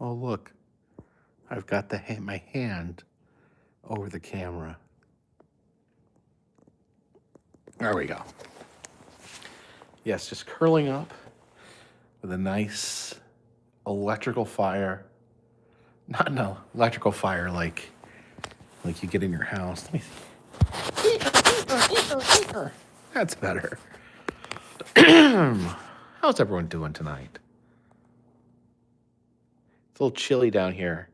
Oh, look, I've got my hand over the camera. There we go. Yes, just curling up with a nice electrical fire. Not no electrical fire like you get in your house. Let me see. That's better. How's everyone doing tonight? It's a little chilly down here.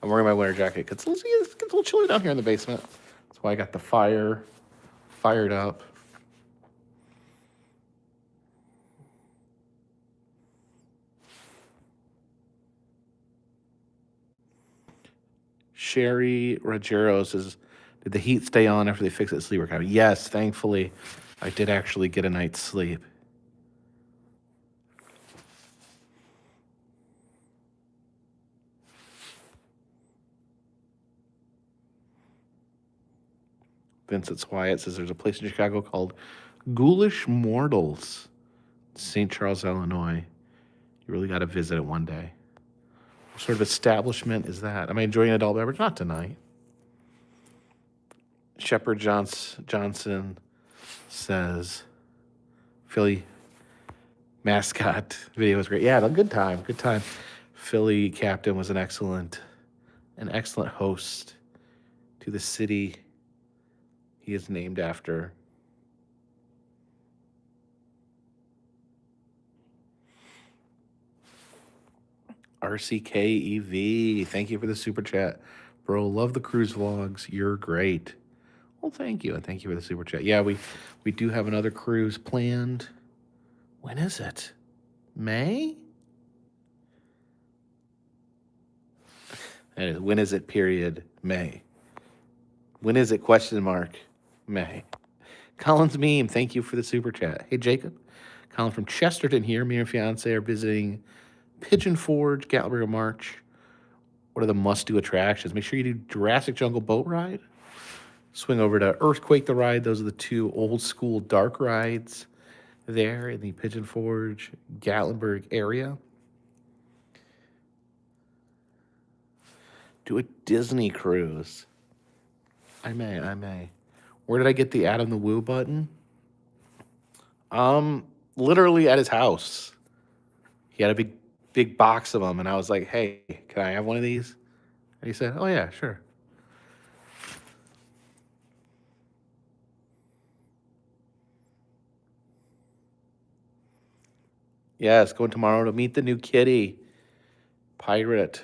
I'm wearing my winter jacket. It gets a little chilly down here in the basement. That's why I got the fire fired up. Sherry Rogero says, did the heat stay on after they fixed the sleep recovery? Yes, thankfully, I did actually get a night's sleep. Vincent Wyatt says there's a place in Chicago called Ghoulish Mortals, St. Charles, Illinois. You really got to visit it one day. What sort of establishment is that? Am I enjoying an adult beverage? Not tonight. Shepard Johnson says Philly mascot video was great. Yeah, a good time. Good time. Philly captain was an excellent host to the city he is named after. RCKEV, thank you for the super chat. Bro, love the cruise vlogs. You're great. Well, thank you, and thank you for the super chat. Yeah, we do have another cruise planned. When is it? May? That is, when is it, period, May. When is it, question mark, May. Colin's meme, thank you for the super chat. Hey, Jacob. Colin from Chesterton here. Me and fiance are visiting Pigeon Forge, Gatlinburg in March. What are the must-do attractions? Make sure you do Jurassic Jungle boat ride. Swing over to Earthquake the ride. Those are the two old-school dark rides there in the Pigeon Forge, Gatlinburg area. Do a Disney cruise. I may. Where did I get the Adam the Woo button? Literally at his house. He had a big box of them, and I was like, hey, can I have one of these? And he said, oh, yeah, sure. Yes, going tomorrow to meet the new kitty. Pirate.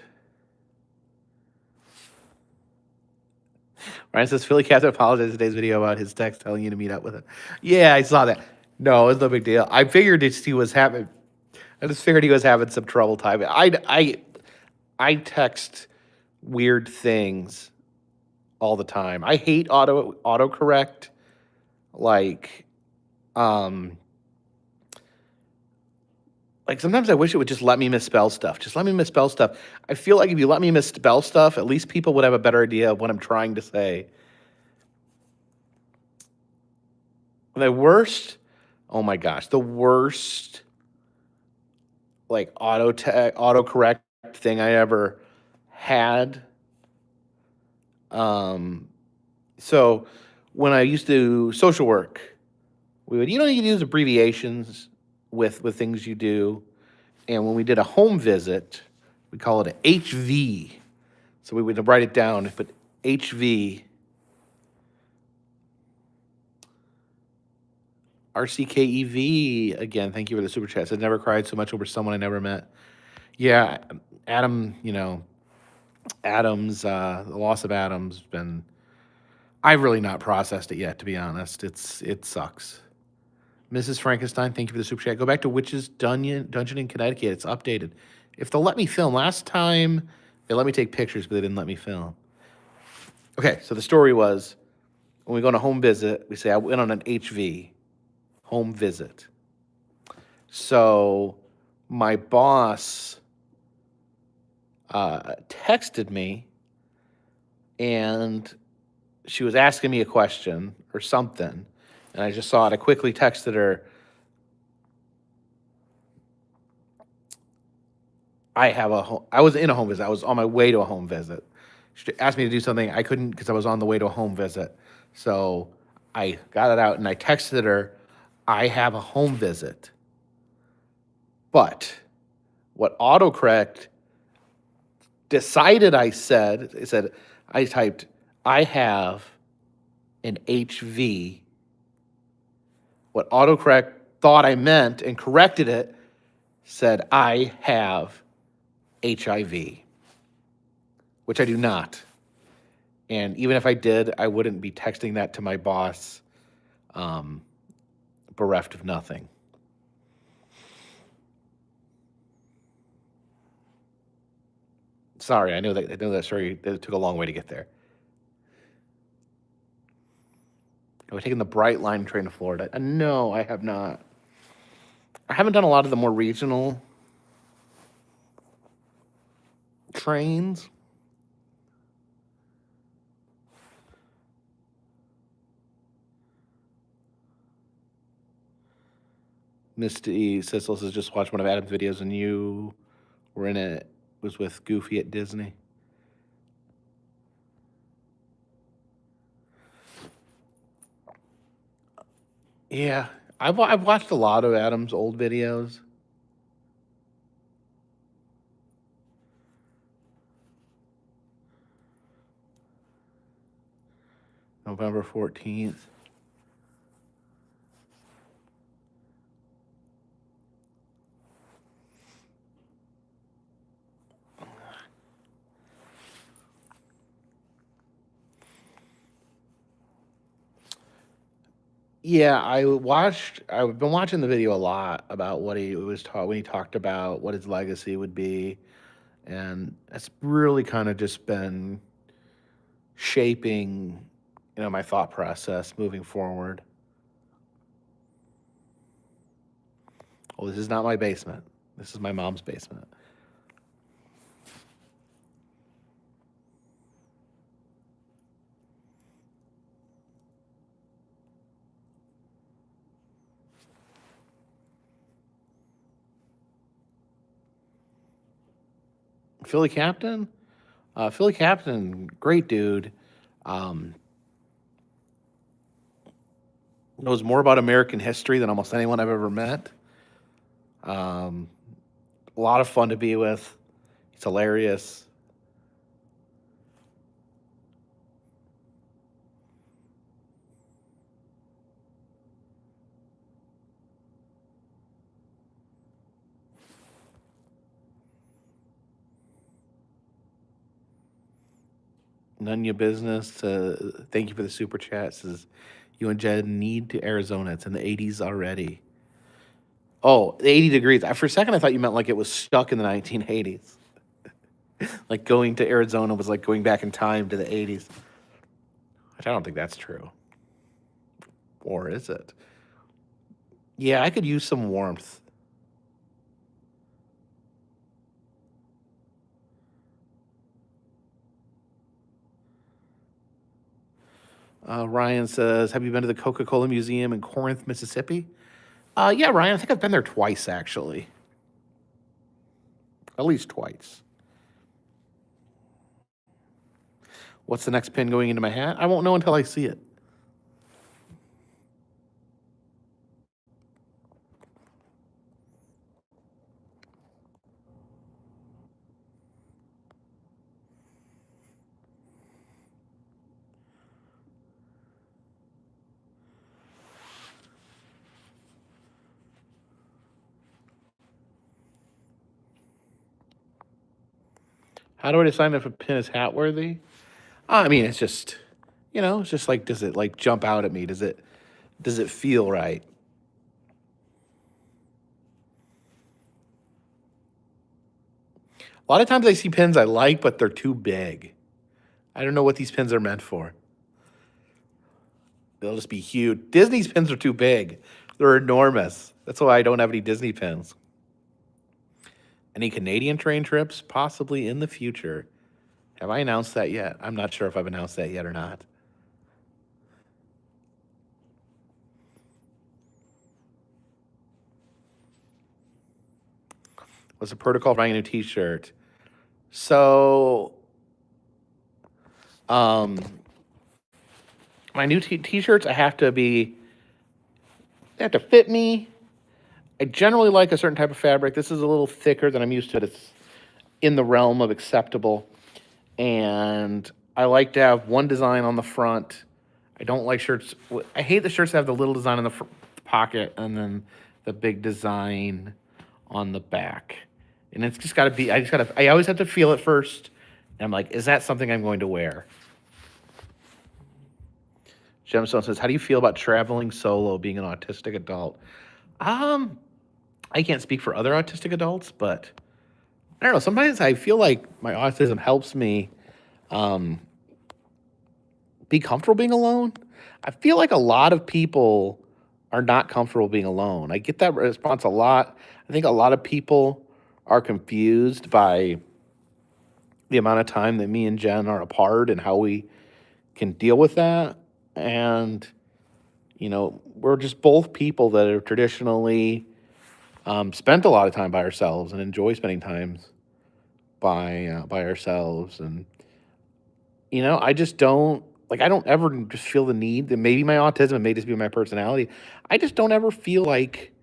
Ryan says, Philly Captain apologized in today's video about his text telling you to meet up with him. Yeah, I saw that. No, it's no big deal. I figured he was having... I just figured he was having some trouble typing. I text weird things all the time. I hate autocorrect. Like sometimes I wish it would just let me misspell stuff. Just let me misspell stuff. I feel like if you let me misspell stuff, at least people would have a better idea of what I'm trying to say. The worst, oh my gosh, the worst like autocorrect thing I ever had. So when I used to do social work, we would, you use abbreviations with things you do. And when we did a home visit, we call it an HV. So we would write it down, but HV. RCKEV, again, thank you for the super chat. Said never cried so much over someone I never met. Yeah, Adam, Adam's, the loss of Adam's been, I've really not processed it yet, to be honest. It sucks. Mrs. Frankenstein, thank you for the super chat. Go back to Witch's Dungeon in Connecticut. It's updated. If they'll let me film. Last time, they let me take pictures, but they didn't let me film. Okay, so the story was, when we go on a home visit, we say, I went on an HV, home visit. So my boss texted me, and she was asking me a question or something, and I just saw it. I quickly texted her, I was in a home visit. I was on my way to a home visit. She asked me to do something. I couldn't because I was on the way to a home visit. So I got it out and I texted her, I have a home visit. But what autocorrect decided I said, it said, I typed, I have an HV. What autocorrect thought I meant and corrected it said, I have HIV, which I do not. And even if I did, I wouldn't be texting that to my boss, um, bereft of nothing. Sorry, I know that story. It took a long way to get there. Have I taken the Bright Line train to Florida? No, I have not. I haven't done a lot of the more regional trains. Misty Sissel says just watched one of Adam's videos and you were in it. Was with Goofy at Disney. Yeah, I've watched a lot of Adam's old videos. November 14th. Yeah, I've been watching the video a lot about what he was taught when he talked about what his legacy would be, and it's really kind of just been shaping, my thought process moving forward. Oh, this is not my basement. This is my mom's basement. Philly Captain? Philly Captain, great dude. Um, knows more about American history than almost anyone I've ever met. Um, a lot of fun to be with. He's hilarious. None of your business. Thank you for the super chat. Says you and Jed need to Arizona. It's in the 80s already. Oh, 80 degrees. For a second, I thought you meant like it was stuck in the 1980s. Like going to Arizona was like going back in time to the 80s. Which I don't think that's true. Or is it? Yeah, I could use some warmth. Ryan says, have you been to the Coca-Cola Museum in Corinth, Mississippi? Yeah, Ryan, I think I've been there twice, actually. At least twice. What's the next pin going into my hat? I won't know until I see it. How do I decide if a pin is hat worthy? I mean, it's just, it's just like, does it like jump out at me? Does it feel right? A lot of times I see pins I like, but they're too big. I don't know what these pins are meant for. They'll just be huge. Disney's pins are too big. They're enormous. That's why I don't have any Disney pins. Any Canadian train trips? Possibly in the future. Have I announced that yet? I'm not sure if I've announced that yet or not. What's the protocol for buying a new T-shirt? So, um, my new T-shirts, they have to fit me. I generally like a certain type of fabric. This is a little thicker than I'm used to. It's in the realm of acceptable. And I like to have one design on the front. I don't like shirts. I hate the shirts that have the little design in the pocket and then the big design on the back. And it's just got to be, I always have to feel it first. And I'm like, is that something I'm going to wear? Gemstone says, how do you feel about traveling solo, being an autistic adult? I can't speak for other autistic adults, but I don't know. Sometimes I feel like my autism helps me be comfortable being alone. I feel like a lot of people are not comfortable being alone. I get that response a lot. I think a lot of people are confused by the amount of time that me and Jen are apart and how we can deal with that. And, we're just both people that have traditionally spent a lot of time by ourselves and enjoy spending times by ourselves. And, I just don't, like, I don't ever just feel the need that maybe my autism, it may just be my personality. I just don't ever feel like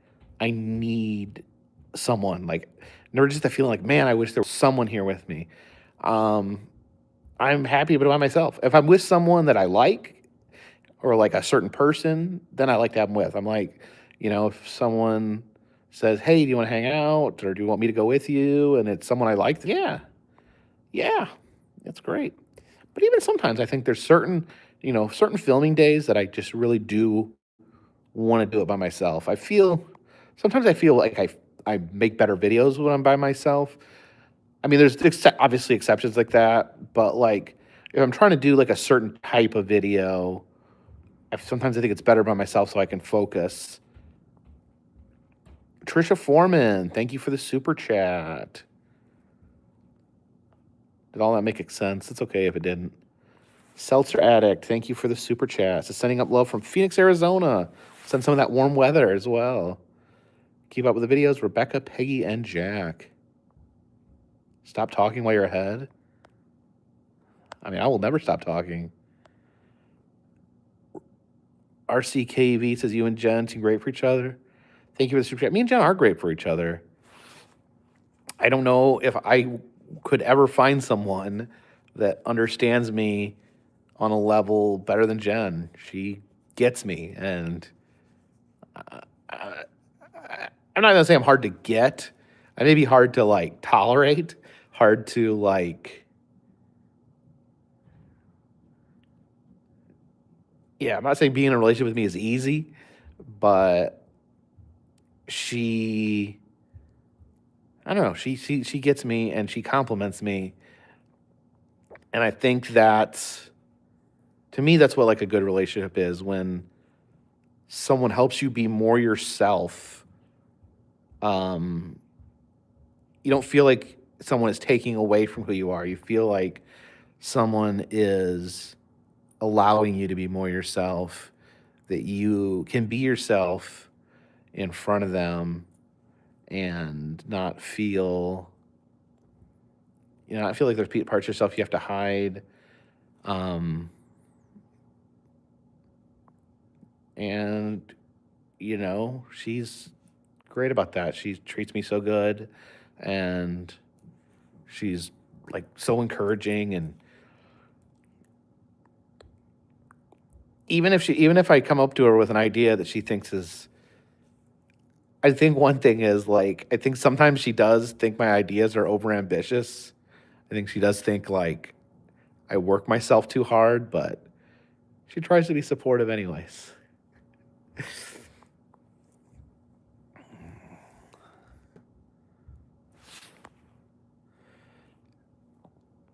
I need someone. Like, never just the feeling like, man, I wish there was someone here with me. Um, I'm happy by myself. If I'm with someone that I like, or like a certain person, then I like to have them with. I'm like, if someone says, hey, do you want to hang out? Or do you want me to go with you? And it's someone I like, yeah, it's great. But even sometimes I think there's certain filming days that I just really do want to do it by myself. Sometimes I feel like I make better videos when I'm by myself. I mean, there's obviously exceptions like that, but like if I'm trying to do like a certain type of video, sometimes I think it's better by myself so I can focus. Trisha Foreman, thank you for the super chat. Did all that make sense? It's okay if it didn't. Seltzer Addict, thank you for the super chat. So sending up love from Phoenix, Arizona. Send some of that warm weather as well. Keep up with the videos, Rebecca, Peggy, and Jack. Stop talking while you're ahead. I mean, I will never stop talking. RCKV says, you and Jen seem great for each other. Thank you for the super chat. Me and Jen are great for each other. I don't know if I could ever find someone that understands me on a level better than Jen. She gets me, and I'm not gonna say I'm hard to get. I may be hard to like tolerate, hard to like. Yeah, I'm not saying being in a relationship with me is easy, but I don't know. She gets me and she compliments me, and I think that's, to me, that's what like a good relationship is, when someone helps you be more yourself. You don't feel like someone is taking away from who you are. You feel like someone is allowing you to be more yourself, that you can be yourself in front of them and not feel, I feel like there's parts of yourself you have to hide. And, she's great about that. She treats me so good, and she's like so encouraging. And even if I come up to her with an idea that she thinks is, I think one thing is, like, I think sometimes she does think my ideas are overambitious. I think she does think like I work myself too hard, but she tries to be supportive anyways.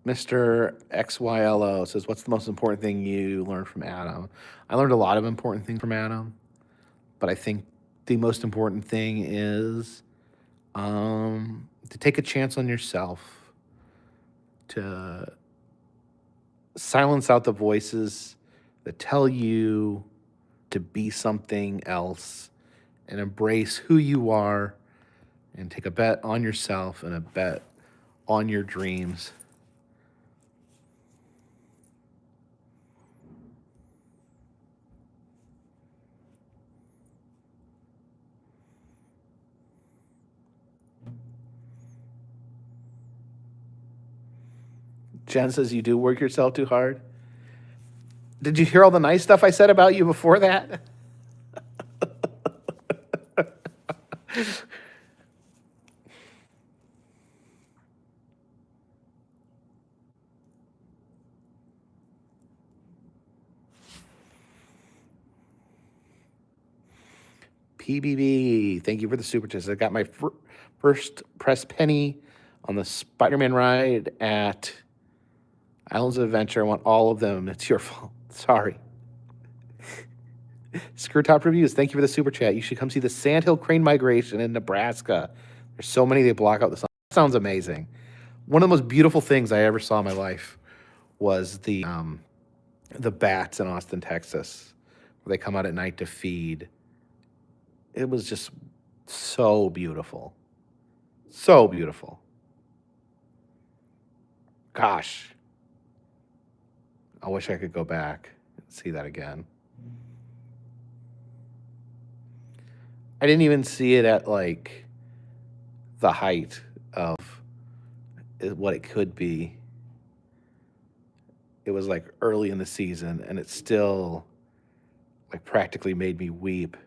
Mr. XYLO says, what's the most important thing you learned from Adam? I learned a lot of important things from Adam, but I think the most important thing is to take a chance on yourself, to silence out the voices that tell you to be something else, and embrace who you are and take a bet on yourself and a bet on your dreams. Jen says you do work yourself too hard. Did you hear all the nice stuff I said about you before that? PBB, thank you for the super chat. I got my first press penny on the Spider-Man ride at Islands of Adventure. I want all of them. It's your fault. Sorry. Screw Top Reviews, thank you for the super chat. You should come see the Sandhill Crane Migration in Nebraska. There's so many they block out the sun. Sounds amazing. One of the most beautiful things I ever saw in my life was the bats in Austin, Texas, where they come out at night to feed. It was just so beautiful. So beautiful. Gosh. I wish I could go back and see that again. I didn't even see it at like the height of what it could be. It was like early in the season and it still like practically made me weep.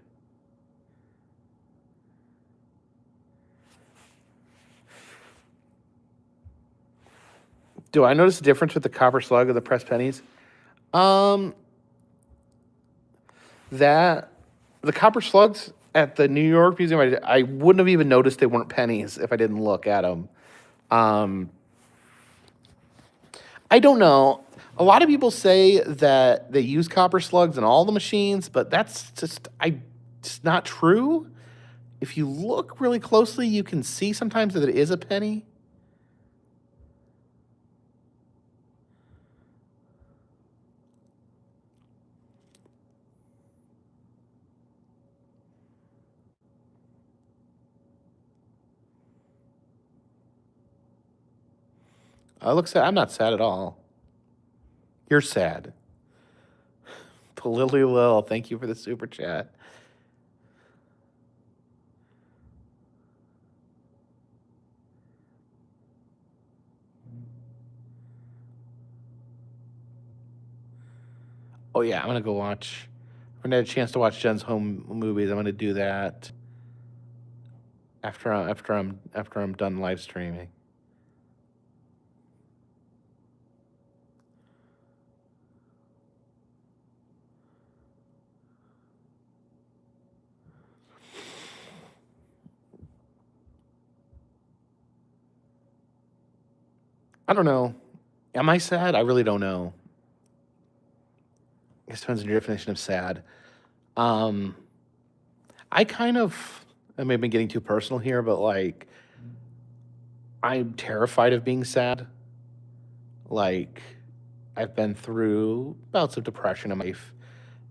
Do I notice a difference with the copper slug or the pressed pennies? That the copper slugs at the New York Museum, I wouldn't have even noticed they weren't pennies if I didn't look at them. I don't know. A lot of people say that they use copper slugs in all the machines, but that's just it's not true. If you look really closely, you can see sometimes that it is a penny. I look sad. I'm not sad at all. You're sad. Lily Lil, thank you for the super chat. Oh yeah, I'm gonna go watch. I'm gonna have a chance to watch Jen's home movies. I'm gonna do that after I'm done live streaming. I don't know. Am I sad? I really don't know. It depends on your definition of sad. I kind of, I may have been getting too personal here, but like, I'm terrified of being sad. Like, I've been through bouts of depression in my life,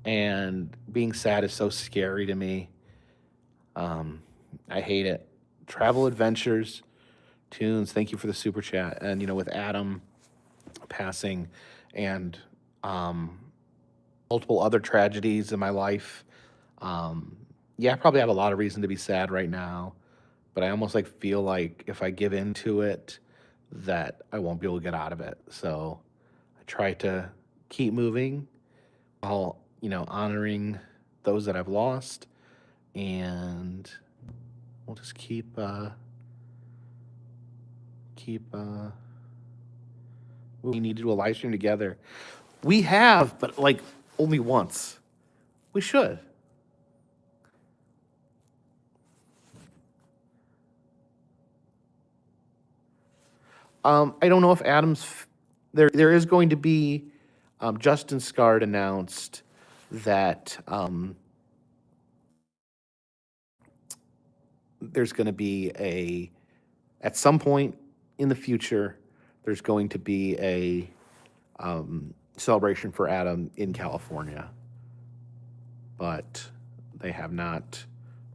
and being sad is so scary to me. I hate it. Travel adventures, tunes. Thank you for the super chat. And with Adam passing, and multiple other tragedies in my life. Yeah, I probably have a lot of reason to be sad right now, but I almost like feel like if I give into it, that I won't be able to get out of it. So I try to keep moving while honoring those that I've lost, and we'll just keep we need to do a live stream together. We have, but like only once. We should. I don't know if Adam's there is going to be Justin Scard announced that there's going to be at some point in the future there's going to be a celebration for Adam in California, but they have not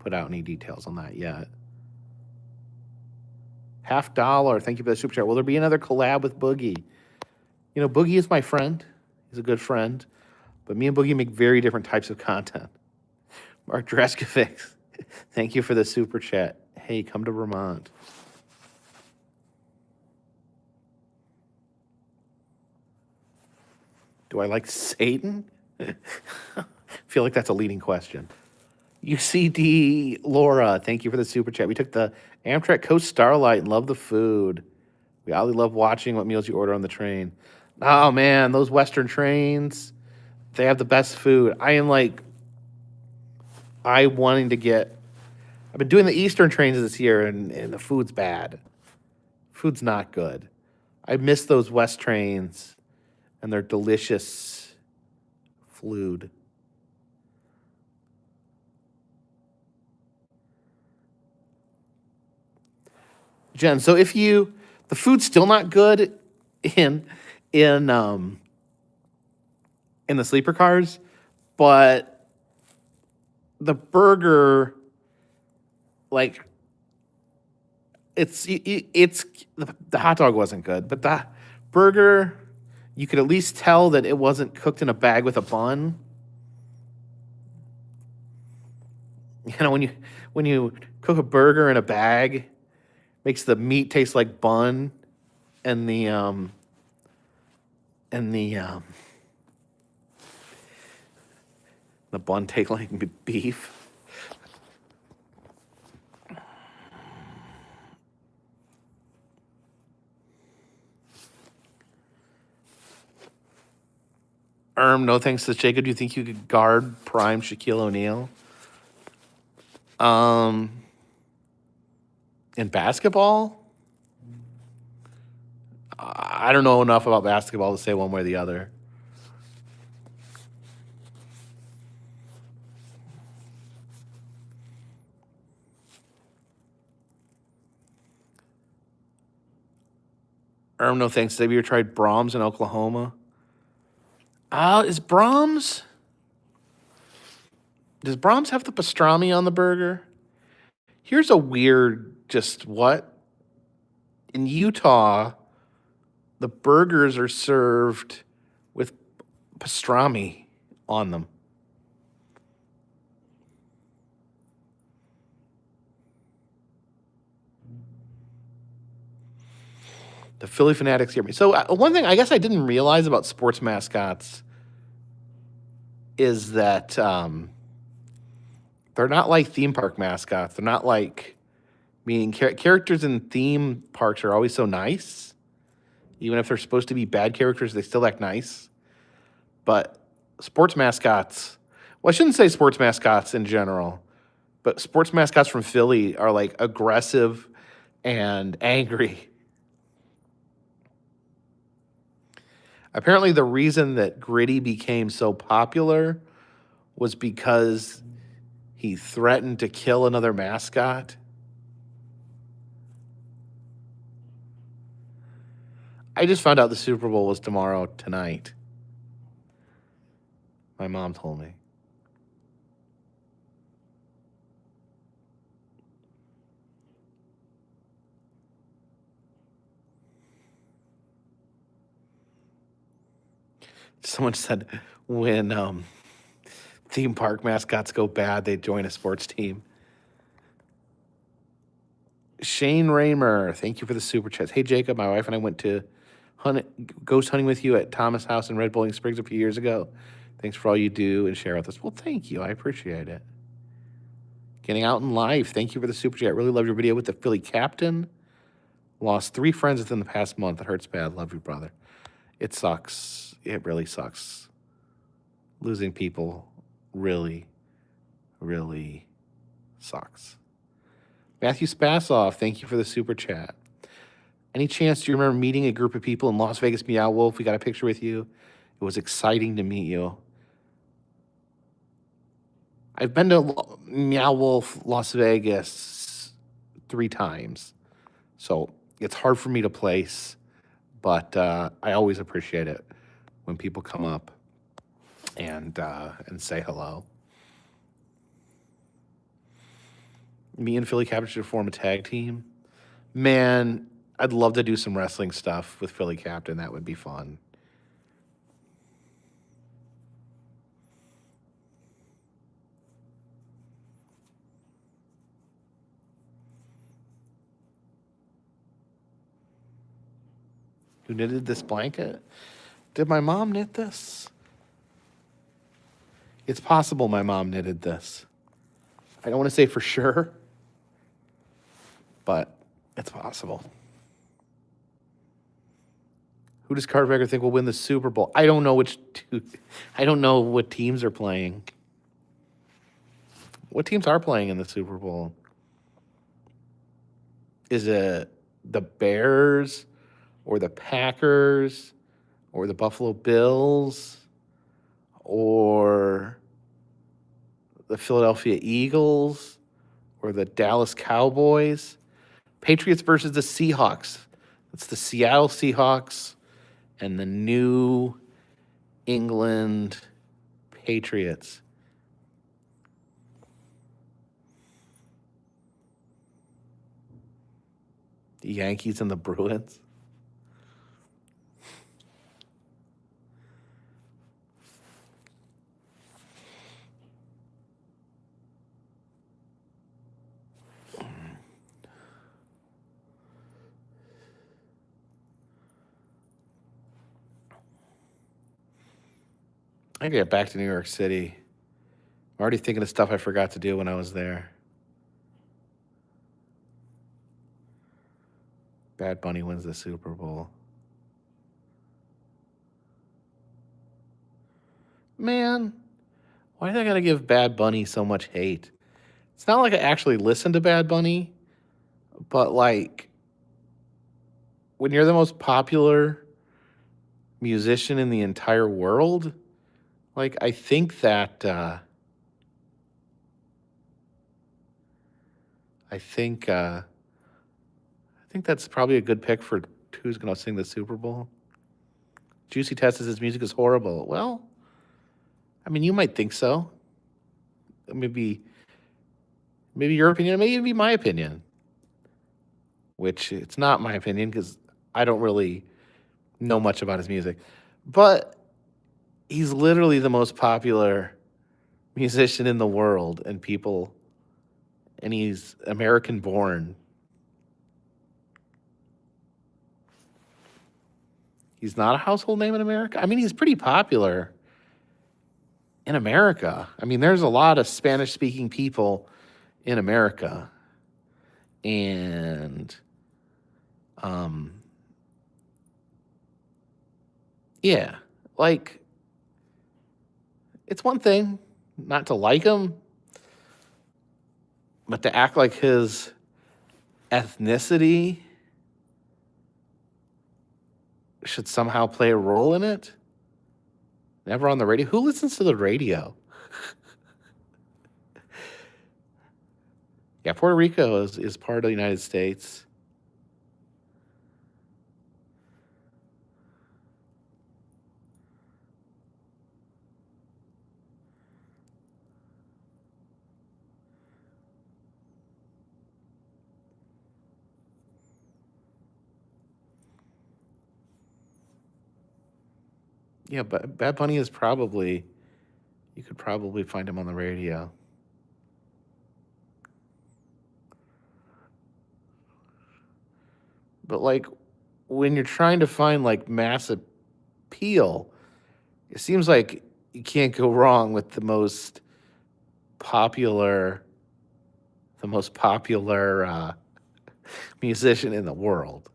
put out any details on that yet. $50. Thank you for the super chat. Will there be another collab with Boogie? You know, Boogie is my friend. He's a good friend. But me and Boogie make very different types of content. Mark Draskovic, thank you for the super chat. Hey, come to Vermont. Do I like Satan? I feel like that's a leading question. UCD Laura, thank you for the super chat. We took the Amtrak Coast Starlight and love the food. We all love watching what meals you order on the train. Oh man, those Western trains, they have the best food. Wanting to get. I've been doing the Eastern trains this year, and the food's bad. Food's not good. I miss those West trains and their delicious food. Jen, so if the food's still not good in the sleeper cars, but the burger, like, it's the hot dog wasn't good, but the burger, you could at least tell that it wasn't cooked in a bag with a bun. You know, when you cook a burger in a bag, makes the meat taste like bun, and the bun tastes like beef. No thanks to Jacob. Do you think you could guard prime Shaquille O'Neal? In basketball? I don't know enough about basketball to say one way or the other. No thanks. Have you ever tried Brahms in Oklahoma? Does Brahms have the pastrami on the burger? Here's a weird, in Utah, the burgers are served with pastrami on them. The Philly Fanatics hear me. So one thing I guess I didn't realize about sports mascots is that they're not like theme park mascots. They're not like, meaning characters in theme parks are always so nice. Even if they're supposed to be bad characters, they still act nice. But sports mascots, well, I shouldn't say sports mascots in general, but sports mascots from Philly are like aggressive and angry. Apparently, the reason that Gritty became so popular was because he threatened to kill another mascot. I just found out the Super Bowl was tonight. My mom told me. Someone said when theme park mascots go bad, they join a sports team. Shane Raymer, thank you for the super chat. Hey, Jacob, my wife and I went to ghost hunting with you at Thomas House in Red Bowling Springs a few years ago. Thanks for all you do and share with us. Well, thank you. I appreciate it. Getting out in life. Thank you for the super chat. Really love your video with the Philly captain. Lost 3 friends within the past month. It hurts bad. Love you, brother. It sucks. It really sucks. Losing people really, really sucks. Matthew Spassoff, thank you for the super chat. Any chance do you remember meeting a group of people in Las Vegas Meow Wolf? We got a picture with you. It was exciting to meet you. I've been to Meow Wolf Las Vegas 3 times, so it's hard for me to place, but I always appreciate it when people come up and say hello. Me and Philly Captain should form a tag team. Man, I'd love to do some wrestling stuff with Philly Captain. That would be fun. Who knitted this blanket? Did my mom knit this? It's possible my mom knitted this. I don't want to say for sure, but it's possible. Who does Carpetbagger think will win the Super Bowl? I don't know I don't know what teams are playing. What teams are playing in the Super Bowl? Is it the Bears or the Packers or the Buffalo Bills or the Philadelphia Eagles or the Dallas Cowboys? Patriots versus the Seahawks. It's the Seattle Seahawks and the New England Patriots. The Yankees and the Bruins. I gotta get back to New York City. I'm already thinking of stuff I forgot to do when I was there. Bad Bunny wins the Super Bowl. Man, why do I gotta give Bad Bunny so much hate? It's not like I actually listen to Bad Bunny, but like when you're the most popular musician in the entire world, like I think that I think that's probably a good pick for who's going to sing the Super Bowl. Juicy Test says his music is horrible. Well, I mean, you might think so. Maybe your opinion, maybe be my opinion. Which it's not my opinion because I don't really know much about his music. But he's literally the most popular musician in the world, and he's American born. He's not a household name in America. I mean, he's pretty popular in America. I mean, there's a lot of Spanish speaking people in America. And yeah, like it's one thing not to like him, but to act like his ethnicity should somehow play a role in it. Never on the radio. Who listens to the radio? Yeah, Puerto Rico is part of the United States. Yeah, but Bad Bunny is you could probably find him on the radio. But like when you're trying to find like mass appeal, it seems like you can't go wrong with popular, the most popular musician in the world.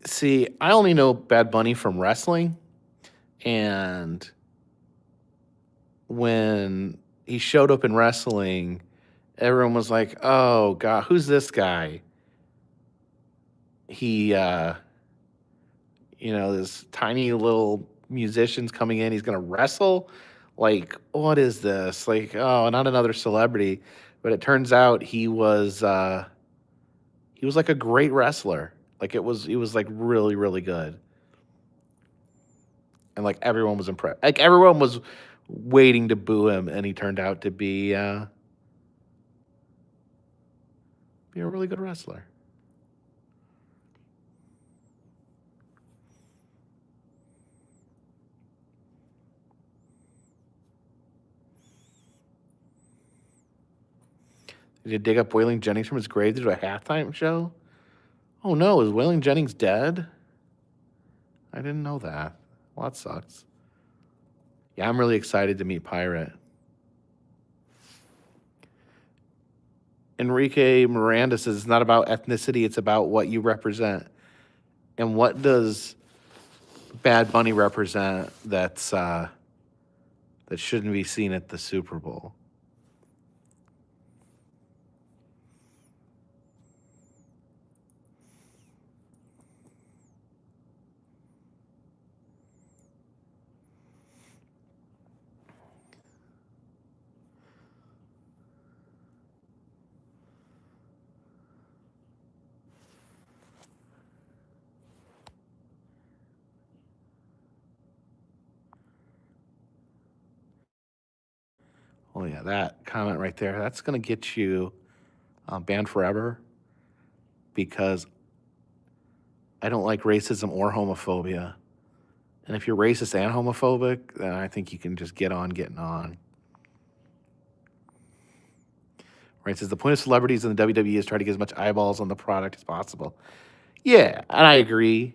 See, I only know Bad Bunny from wrestling, and when he showed up in wrestling, everyone was like, "Oh God, who's this guy?" He, this tiny little musician's coming in. He's gonna wrestle. Like, what is this? Like, oh, not another celebrity. But it turns out he was like a great wrestler. Like it was like really really good, and like everyone was impressed. Like everyone was waiting to boo him, and he turned out to be a really good wrestler. Did you dig up Waylon Jennings from his grave to do a halftime show? Oh no, is Waylon Jennings dead? I didn't know that. Well, that sucks. Yeah, I'm really excited to meet Pirate. Enrique Miranda says it's not about ethnicity, it's about what you represent. And what does Bad Bunny represent that shouldn't be seen at the Super Bowl? Oh yeah, that comment right there, that's gonna get you banned forever because I don't like racism or homophobia. And if you're racist and homophobic, then I think you can just get on getting on. Right? Says the point of celebrities in the WWE is try to get as much eyeballs on the product as possible. Yeah, and I agree.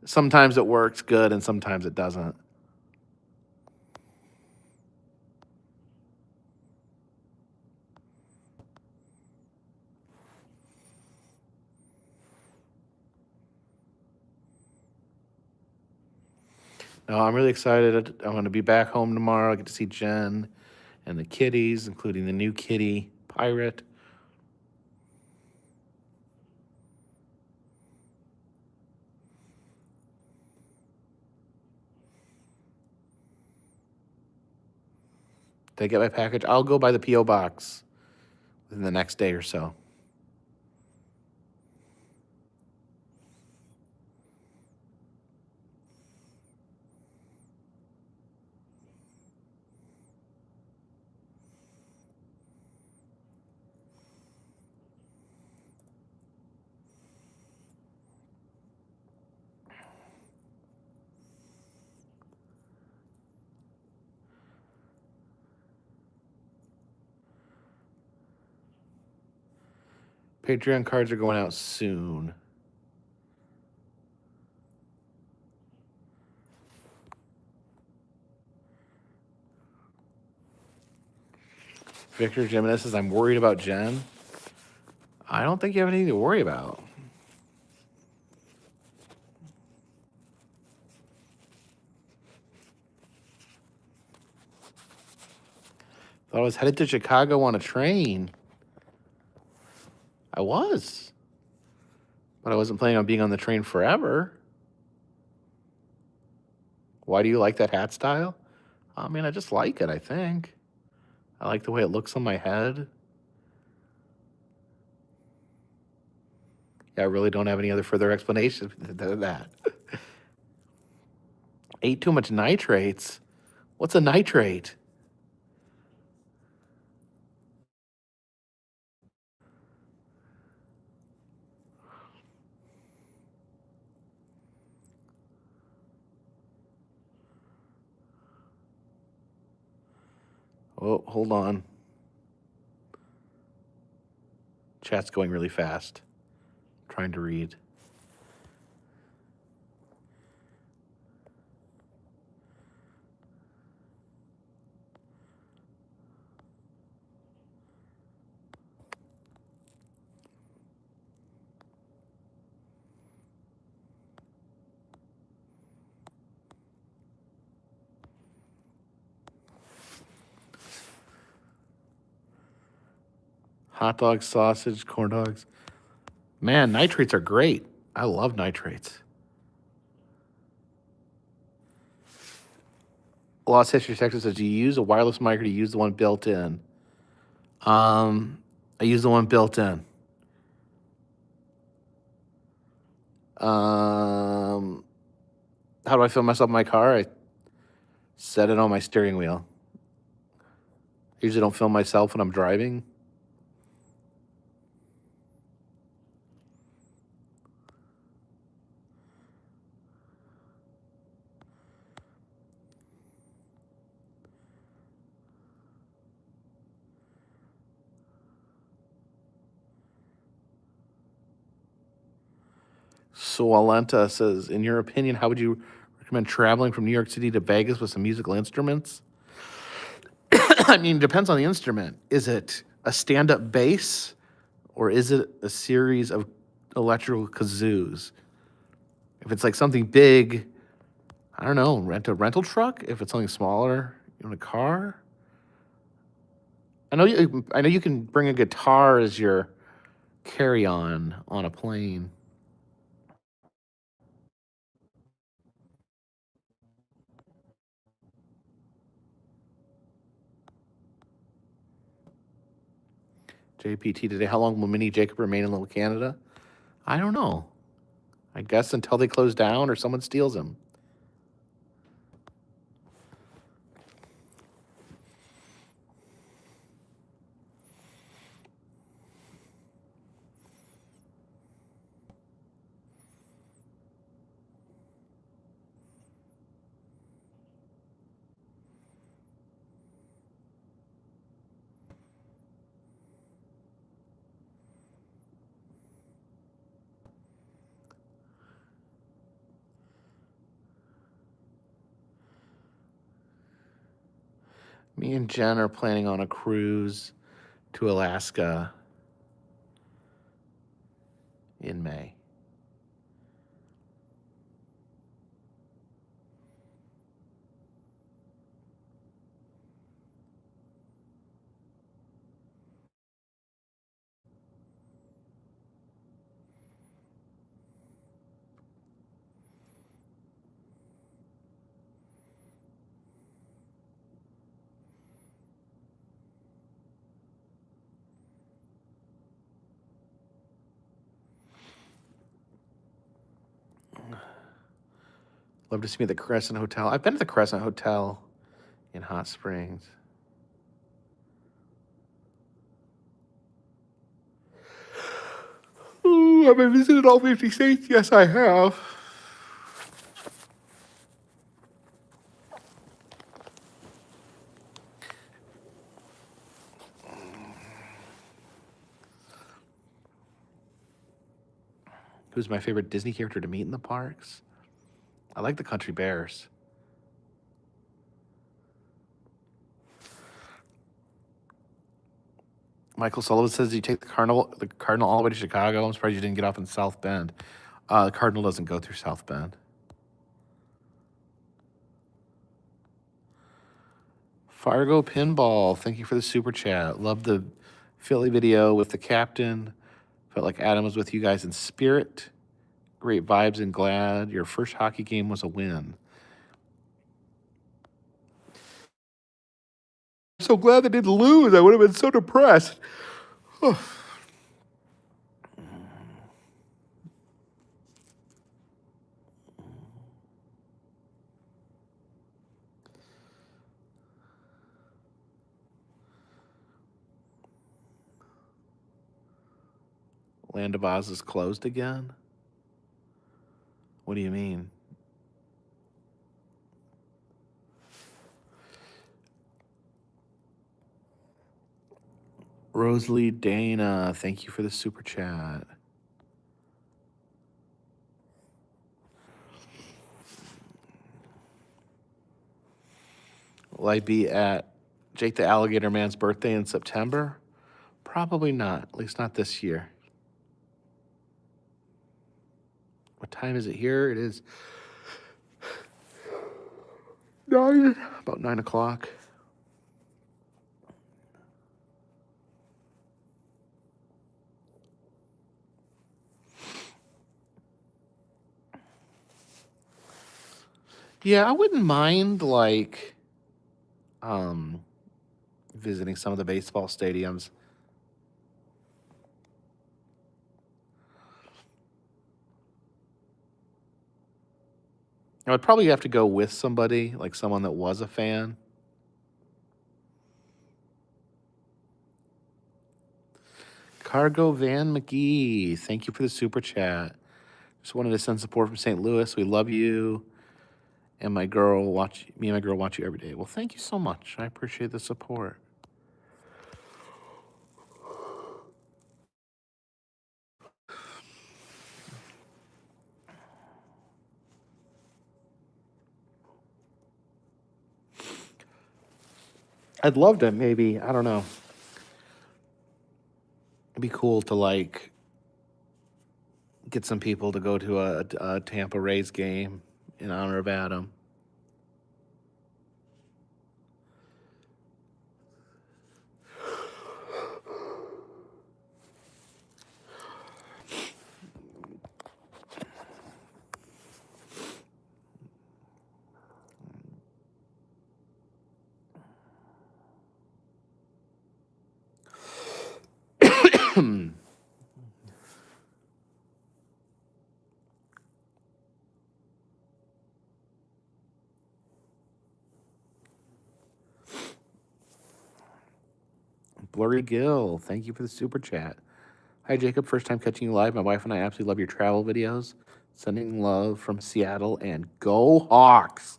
Sometimes it works good and sometimes it doesn't. No, I'm really excited. I'm going to be back home tomorrow. I get to see Jen and the kitties, including the new kitty, Pirate. Did I get my package? I'll go by the P.O. box within the next day or so. Patreon cards are going out soon. Victor Jimenez says, I'm worried about Jen. I don't think you have anything to worry about. Thought I was headed to Chicago on a train. I was. But I wasn't planning on being on the train forever. Why do you like that hat style? I mean, I just like it, I think. I like the way it looks on my head. Yeah, I really don't have any other further explanation than that. Ate too much nitrates? What's a nitrate? Oh, hold on. Chat's going really fast. Trying to read. Hot dogs, sausage, corn dogs. Man, nitrates are great. I love nitrates. Los History Texas says, do you use a wireless mic or do you use the one built in? I use the one built in. Um, how do I film myself in my car? I set it on my steering wheel. I usually don't film myself when I'm driving. So Alenta says, in your opinion, how would you recommend traveling from New York City to Vegas with some musical instruments? I mean, it depends on the instrument. Is it a stand-up bass or is it a series of electrical kazoos? If it's like something big, I don't know, rent a rental truck. If it's something smaller, in a car. I know you can bring a guitar as your carry-on on a plane. JPT today. How long will Mini Jacob remain in Little Canada? I don't know. I guess until they close down or someone steals him. Me and Jen are planning on a cruise to Alaska in May. Love to see me at the Crescent Hotel. I've been to the Crescent Hotel in Hot Springs. Ooh, have I visited all 50 states? Yes, I have. Who's my favorite Disney character to meet in the parks? I like the Country Bears. Michael Sullivan says you take the Cardinal all the way to Chicago. I'm surprised you didn't get off in South Bend. The Cardinal doesn't go through South Bend. Fargo Pinball, thank you for the super chat. Love the Philly video with the captain. Felt like Adam was with you guys in spirit. Great vibes and glad your first hockey game was a win. I'm so glad they didn't lose. I would have been so depressed. Land of Oz is closed again? What do you mean? Rosalie Dana, thank you for the super chat. Will I be at Jake the Alligator Man's birthday in September? Probably not, at least not this year. What time is it here? It is about 9 o'clock. Yeah, I wouldn't mind like visiting some of the baseball stadiums. I would probably have to go with somebody, like someone that was a fan. Cargo Van McGee, thank you for the super chat. Just wanted to send support from St. Louis. We love you. And me and my girl watch you every day. Well, thank you so much. I appreciate the support. I'd love to maybe, I don't know. It'd be cool to like get some people to go to a Tampa Rays game in honor of Adam. Blurry Gill, thank you for the super chat. Hi, Jacob. First time catching you live. My wife and I absolutely love your travel videos. Sending love from Seattle and go Hawks.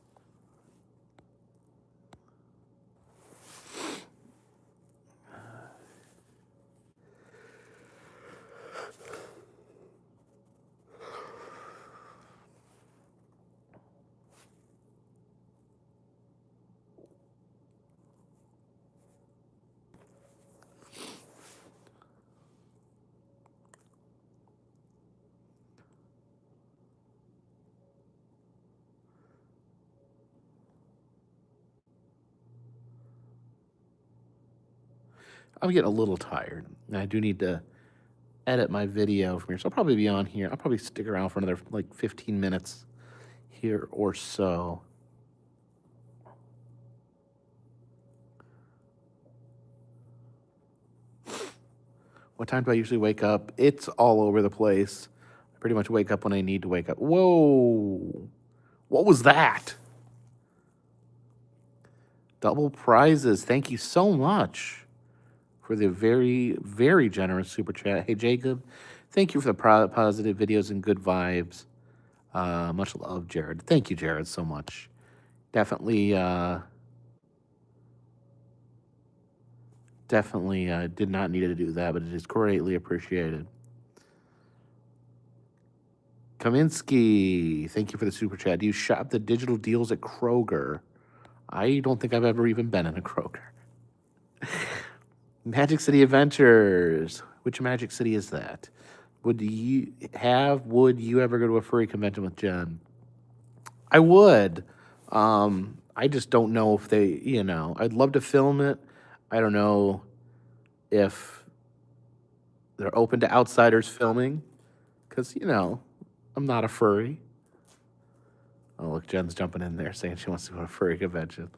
I'm getting a little tired, and I do need to edit my video from here. So I'll probably be on here. I'll probably stick around for another like 15 minutes here or so. What time do I usually wake up? It's all over the place. I pretty much wake up when I need to wake up. Whoa. What was that? Double prizes. Thank you so much for the very, very generous super chat. Hey, Jacob, thank you for the positive videos and good vibes. Much love, Jared. Thank you, Jared, so much. Definitely did not need to do that, but it is greatly appreciated. Kaminsky, thank you for the super chat. Do you shop the digital deals at Kroger? I don't think I've ever even been in a Kroger. Magic City Adventures. Which Magic City is that? Would you ever go to a furry convention with Jen? I would. I just don't know if I'd love to film it. I don't know if they're open to outsiders filming because, I'm not a furry. Oh, look, Jen's jumping in there saying she wants to go to a furry convention.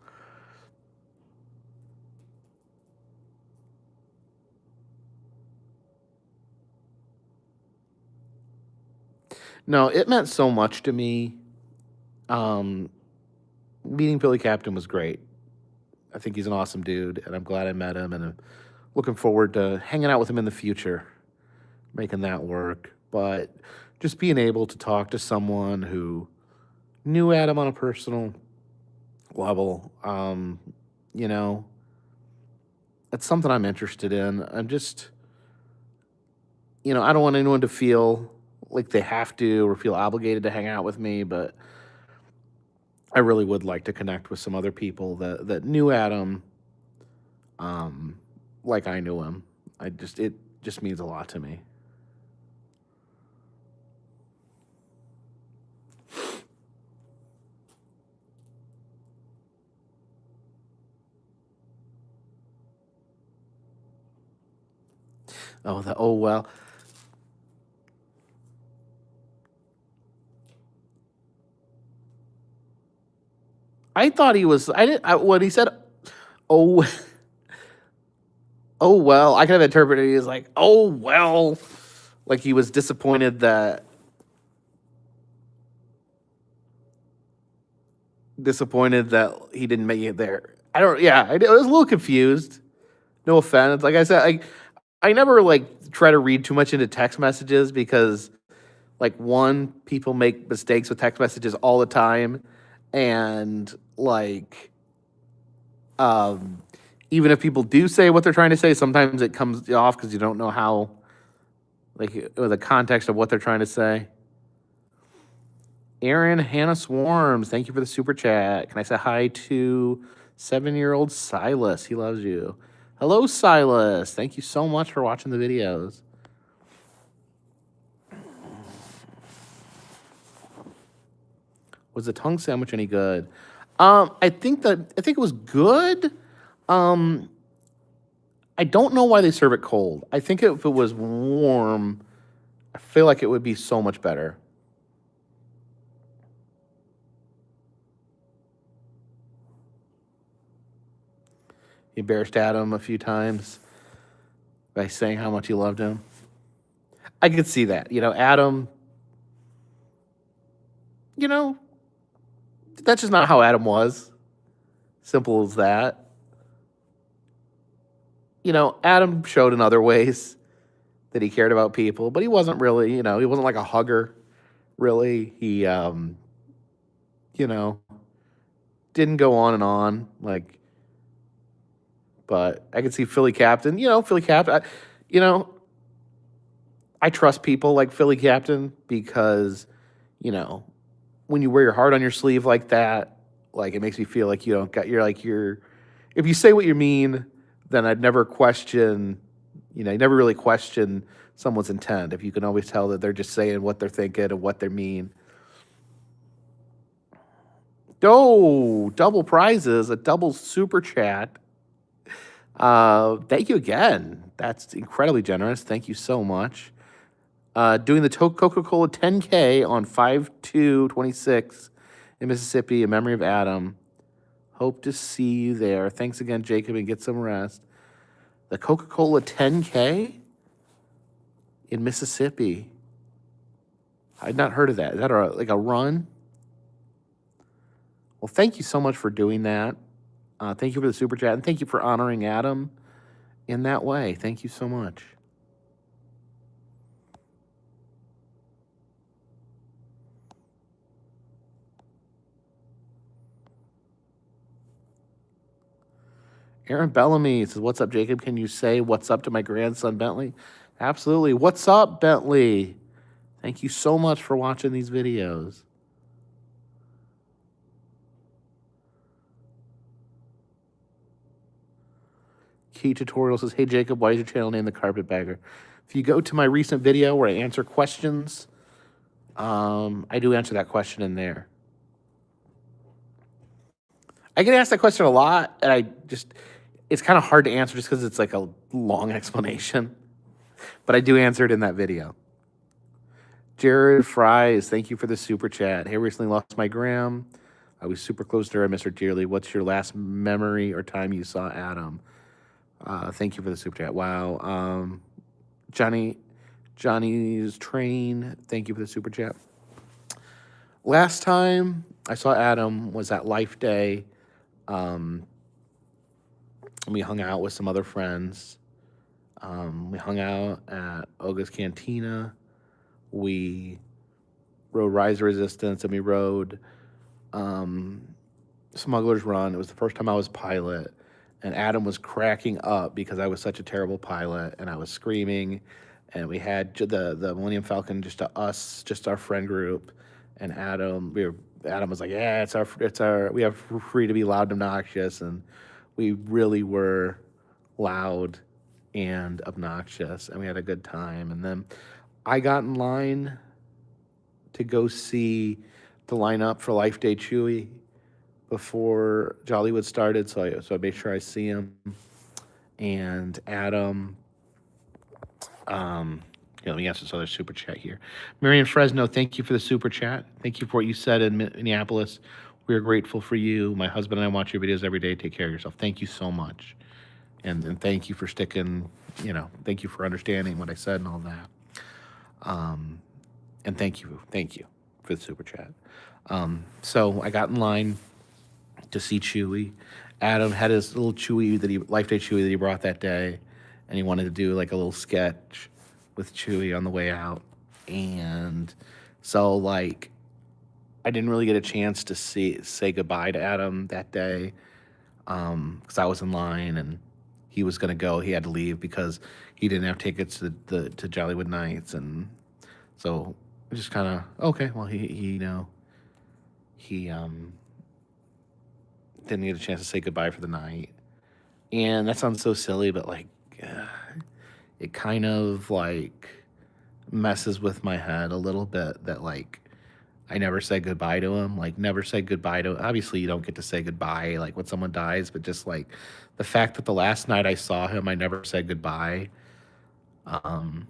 No, it meant so much to me. Meeting Billy Captain was great. I think he's an awesome dude, and I'm glad I met him, and I'm looking forward to hanging out with him in the future, making that work. But just being able to talk to someone who knew Adam on a personal level, that's something I'm interested in. I'm just, I don't want anyone to feel like they have to or feel obligated to hang out with me, but I really would like to connect with some other people that knew Adam, like I knew him. It just means a lot to me. Oh well. I thought he was. I didn't. When he said, "Oh, oh well," I kind of interpreted it as like, "Oh well," like he was disappointed that. disappointed that he didn't make it there. I don't. Yeah, I was a little confused. No offense. Like I said, I never like try to read too much into text messages because like one, people make mistakes with text messages all the time, and like um, even if people do say what they're trying to say, sometimes it comes off because you don't know how like the context of what they're trying to say. Aaron Hannah Swarms, thank you for the super chat. Can I say hi to 7-year-old Silas? He loves you. Hello, Silas. Thank you so much for watching the videos. Was the tongue sandwich any good? I think it was good. I don't know why they serve it cold. I think if it was warm, I feel like it would be so much better. He embarrassed Adam a few times by saying how much he loved him. I could see that. Adam, that's just not how Adam was. Simple as that. Adam showed in other ways that he cared about people, but he wasn't really, he wasn't like a hugger, really. He, didn't go on and on. But I could see Philly Captain, Philly Captain. I trust people like Philly Captain because, when you wear your heart on your sleeve like that, like it makes me feel like if you say what you mean, then I'd never question, you never really question someone's intent if you can always tell that they're just saying what they're thinking and what they mean. Oh, double prizes, a double super chat. Thank you again. That's incredibly generous. Thank you so much. Doing the Coca-Cola 10K on 5/2/26 in Mississippi in memory of Adam. Hope to see you there. Thanks again, Jacob, and get some rest. The Coca-Cola 10K in Mississippi. I'd not heard of that. Is that like a run? Well, thank you so much for doing that. Thank you for the super chat, and thank you for honoring Adam in that way. Thank you so much. Aaron Bellamy says, "What's up, Jacob? Can you say what's up to my grandson, Bentley?" Absolutely. What's up, Bentley? Thank you so much for watching these videos. Key Tutorial says, "Hey, Jacob, why is your channel named The Carpetbagger?" If you go to my recent video where I answer questions, I do answer that question in there. I get asked that question a lot, and it's kind of hard to answer just because it's like a long explanation. But I do answer it in that video. Jared Fries, thank you for the super chat. Hey, recently lost my gram. I was super close to her. I miss her dearly. What's your last memory or time you saw Adam? Thank you for the super chat. Wow. Johnny's Train, thank you for the super chat. Last time I saw Adam was at Life Day. We hung out with some other friends. We hung out at Oga's Cantina. We rode Rise of Resistance, and we rode Smuggler's Run. It was the first time I was pilot, and Adam was cracking up because I was such a terrible pilot, and I was screaming, and we had the Millennium Falcon just our friend group, and Adam was like, yeah, we have free to be loud and obnoxious, and we really were loud and obnoxious, and we had a good time. And then I got in line to go see the lineup for Life Day Chewy before Jollywood started, so I made sure I see him. And Adam, let me answer this other super chat here. Marion Fresno, thank you for the super chat. Thank you for what you said in Minneapolis. We are grateful for you. My husband and I watch your videos every day. Take care of yourself. Thank you so much. And thank you for sticking, thank you for understanding what I said and all that. And thank you for the super chat. So I got in line to see Chewy. Adam had his little Chewy that he Life Day Chewy that he brought that day, and he wanted to do like a little sketch with Chewy on the way out. And so like I didn't really get a chance to say goodbye to Adam that day because I was in line and he was gonna go. He had to leave because he didn't have tickets to Jollywood Nights, and so just kind of okay. Well, he he didn't get a chance to say goodbye for the night, and that sounds so silly, but like uh, it kind of like messes with my head a little bit that like I never said goodbye to him. Like never said goodbye to. Obviously, you don't get to say goodbye like when someone dies, but just like the fact that the last night I saw him, I never said goodbye. Um,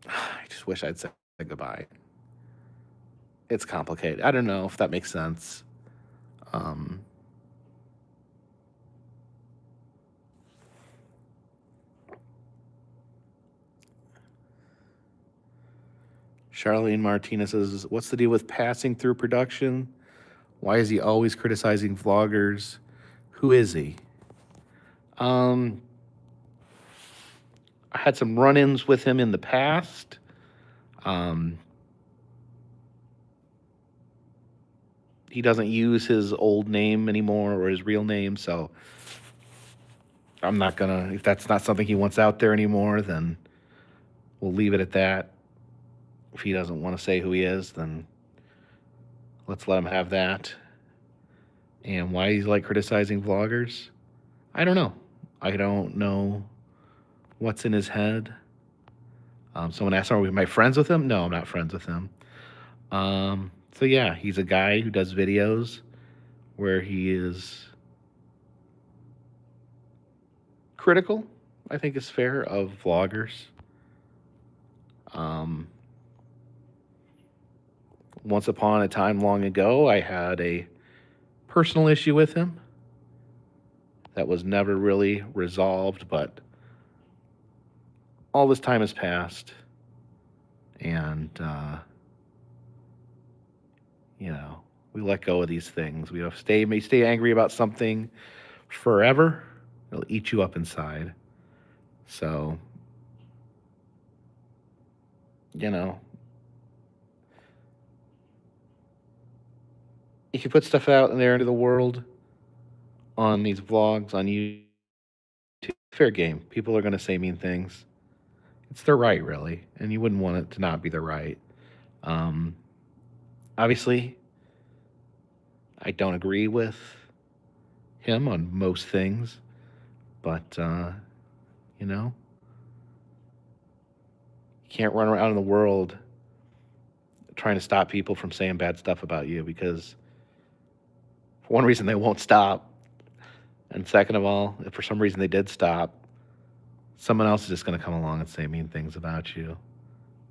I just wish I'd said goodbye. It's complicated. I don't know if that makes sense. Um, Charlene Martinez says, "What's the deal with passing through production? Why is he always criticizing vloggers? Who is he?" Um, I had some run-ins with him in the past. Um, he doesn't use his old name anymore or his real name, so I'm not gonna. If that's not something he wants out there anymore, then we'll leave it at that. If he doesn't want to say who he is, then let's let him have that. And why he's like criticizing vloggers, I don't know. I don't know what's in his head. Someone asked, "Are we my friends with him?" No, I'm not friends with him. So yeah, he's a guy who does videos where he is critical, I think is fair, of vloggers. Um, Once upon a time long ago, I had a personal issue with him that was never really resolved, but all this time has passed, and we let go of these things. We may stay angry about something forever. It'll eat you up inside. So, you know, if you put stuff out in there into the world on these vlogs on YouTube, fair game. People are going to say mean things. It's their right, really, and you wouldn't want it to not be their right. Um, Obviously, I don't agree with him on most things, but you know, you can't run around in the world trying to stop people from saying bad stuff about you because, for one reason, they won't stop, and second of all, if for some reason they did stop, someone else is just going to come along and say mean things about you.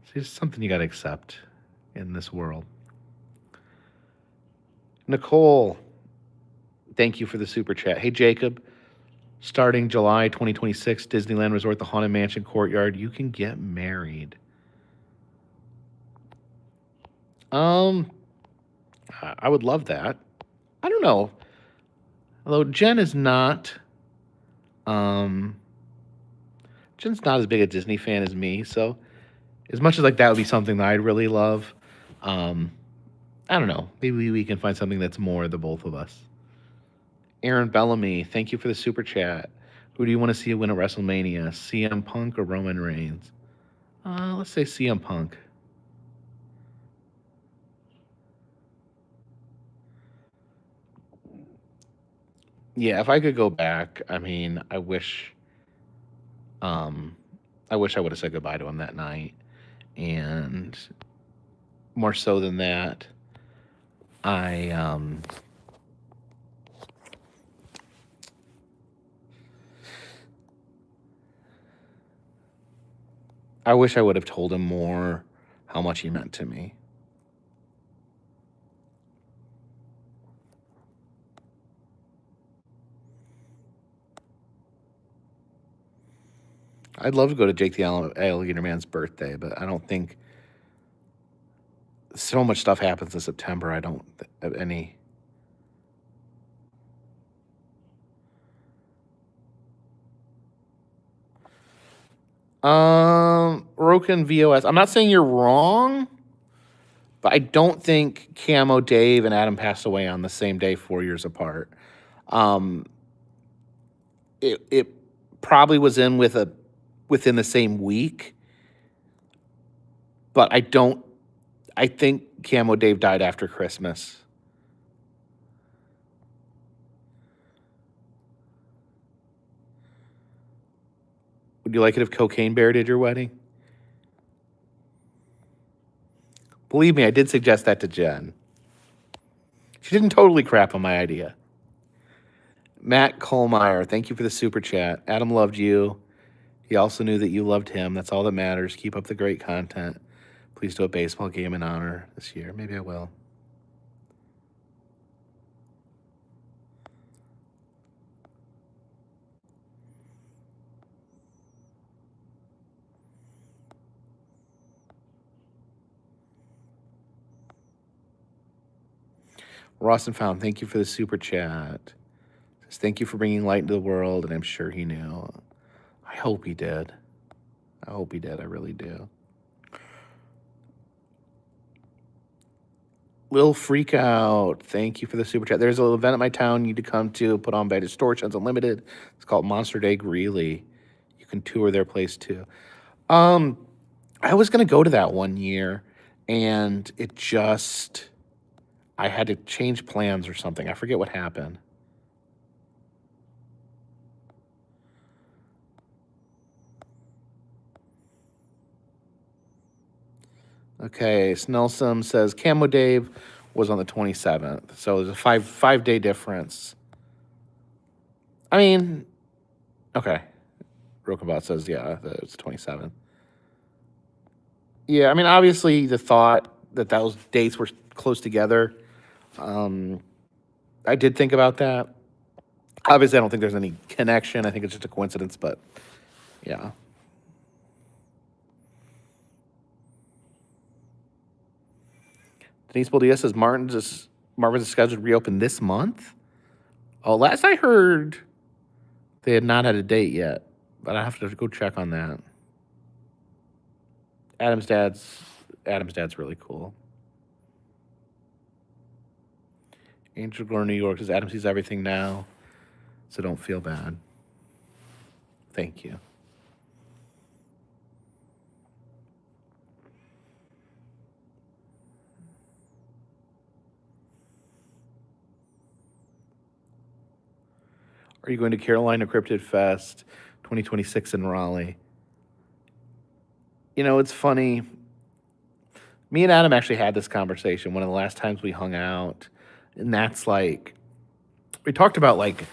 So it's something you got to accept in this world. Nicole, thank you for the super chat. Hey, Jacob, starting July 2026, Disneyland Resort, the Haunted Mansion Courtyard, you can get married. Um, I would love that. I don't know. Although um, Jen's not as big a Disney fan as me, so as much as like that would be something that I'd really love, um, I don't know. Maybe we can find something that's more the both of us. Aaron Bellamy, thank you for the super chat. Who do you want to see win at WrestleMania? CM Punk or Roman Reigns? Let's say CM Punk. Yeah, if I could go back, I mean, um, I wish I would have said goodbye to him that night. And more so than that, I I wish I would have told him more how much he meant to me. I'd love to go to Jake the Alligator Man's birthday, but I don't think so much stuff happens in September. I don't have any Roken VOS. I'm not saying you're wrong, but I don't think Camo Dave and Adam passed away on the same day, 4 years apart. Um, it probably was within the same week, but I think Camo Dave died after Christmas. Would you like it if Cocaine Bear did your wedding? Believe me, I did suggest that to Jen. She didn't totally crap on my idea. Matt Kohlmeyer, thank you for the super chat. Adam loved you. He also knew that you loved him. That's all that matters. Keep up the great content. Please do a baseball game in honor this year. Maybe I will. Rawson Found, thank you for the super chat. Says, thank you for bringing light into the world, and I'm sure he knew. I hope he did. I hope he did. I really do. Lil Freak Out, thank you for the super chat. There's a little event at my town you need to come to, put on by Distortions Unlimited. It's called Monster Day Greeley. You can tour their place too. I was gonna go to that one year, and I had to change plans or something. I forget what happened. Okay, Snelsum says Camo Dave was on the 27th, so there's a five-day difference. I mean, okay. Rokenbot says it's 27th. Yeah, I mean, obviously the thought that those dates were close together. I did think about that. Obviously, I don't think there's any connection. I think it's just a coincidence, but yeah. Denise Boldia says Marvin's is scheduled to reopen this month. Oh, last I heard, they had not had a date yet, but I have to go check on that. Adam's dad's really cool. Angel Glory New York says Adam sees everything now, so don't feel bad. Thank you. Are you going to Carolina Cryptid Fest 2026 in Raleigh? You know, it's funny. Me and Adam actually had this conversation one of the last times we hung out. And that's like, we talked about like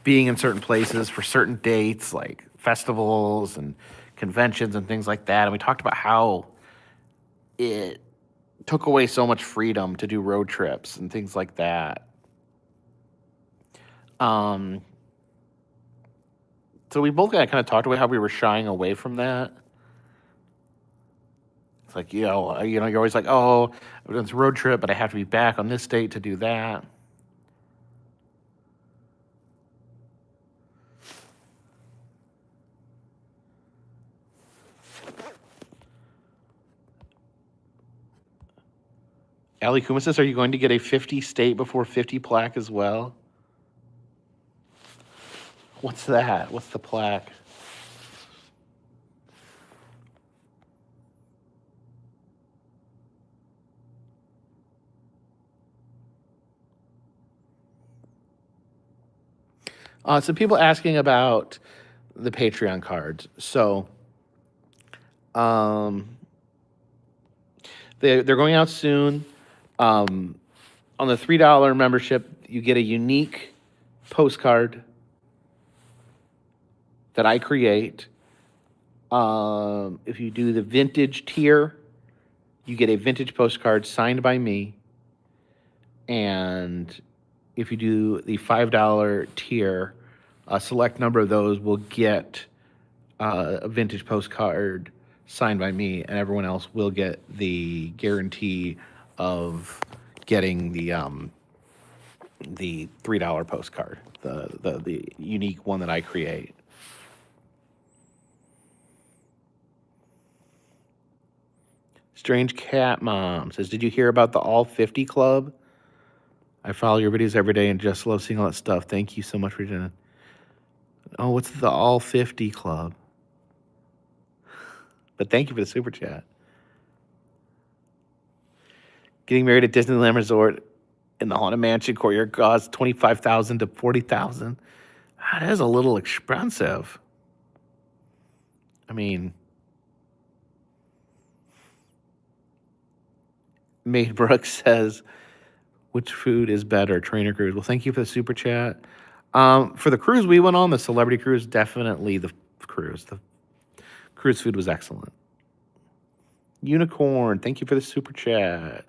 being in certain places for certain dates, like festivals and conventions and things like that. And we talked about how it took away so much freedom to do road trips and things like that. So we both kind of talked about how we were shying away from that. It's like, you're always like, oh, it's a road trip, but I have to be back on this date to do that. Ali Kuma says, are you going to get a 50 state before 50 plaque as well? What's that? What's the plaque? So people asking about the Patreon cards. So they're going out soon. On the $3 membership, you get a unique postcard that I create. If you do the vintage tier, you get a vintage postcard signed by me. And if you do the $5 tier, a select number of those will get a vintage postcard signed by me, and everyone else will get the guarantee of getting the $3 postcard, the unique one that I create. Strange Cat Mom says, did you hear about the All 50 Club? I follow your videos every day and just love seeing all that stuff. Thank you so much, Regina. Oh, what's the All 50 Club? But thank you for the super chat. Getting married at Disneyland Resort in the Haunted Mansion courtyard costs $25,000 to $40,000. That is a little expensive. I mean, Maid Brooks says, which food is better, train or cruise? Well, thank you for the super chat. For the cruise we went on, the celebrity cruise, definitely the cruise. The cruise food was excellent. Unicorn, thank you for the super chat.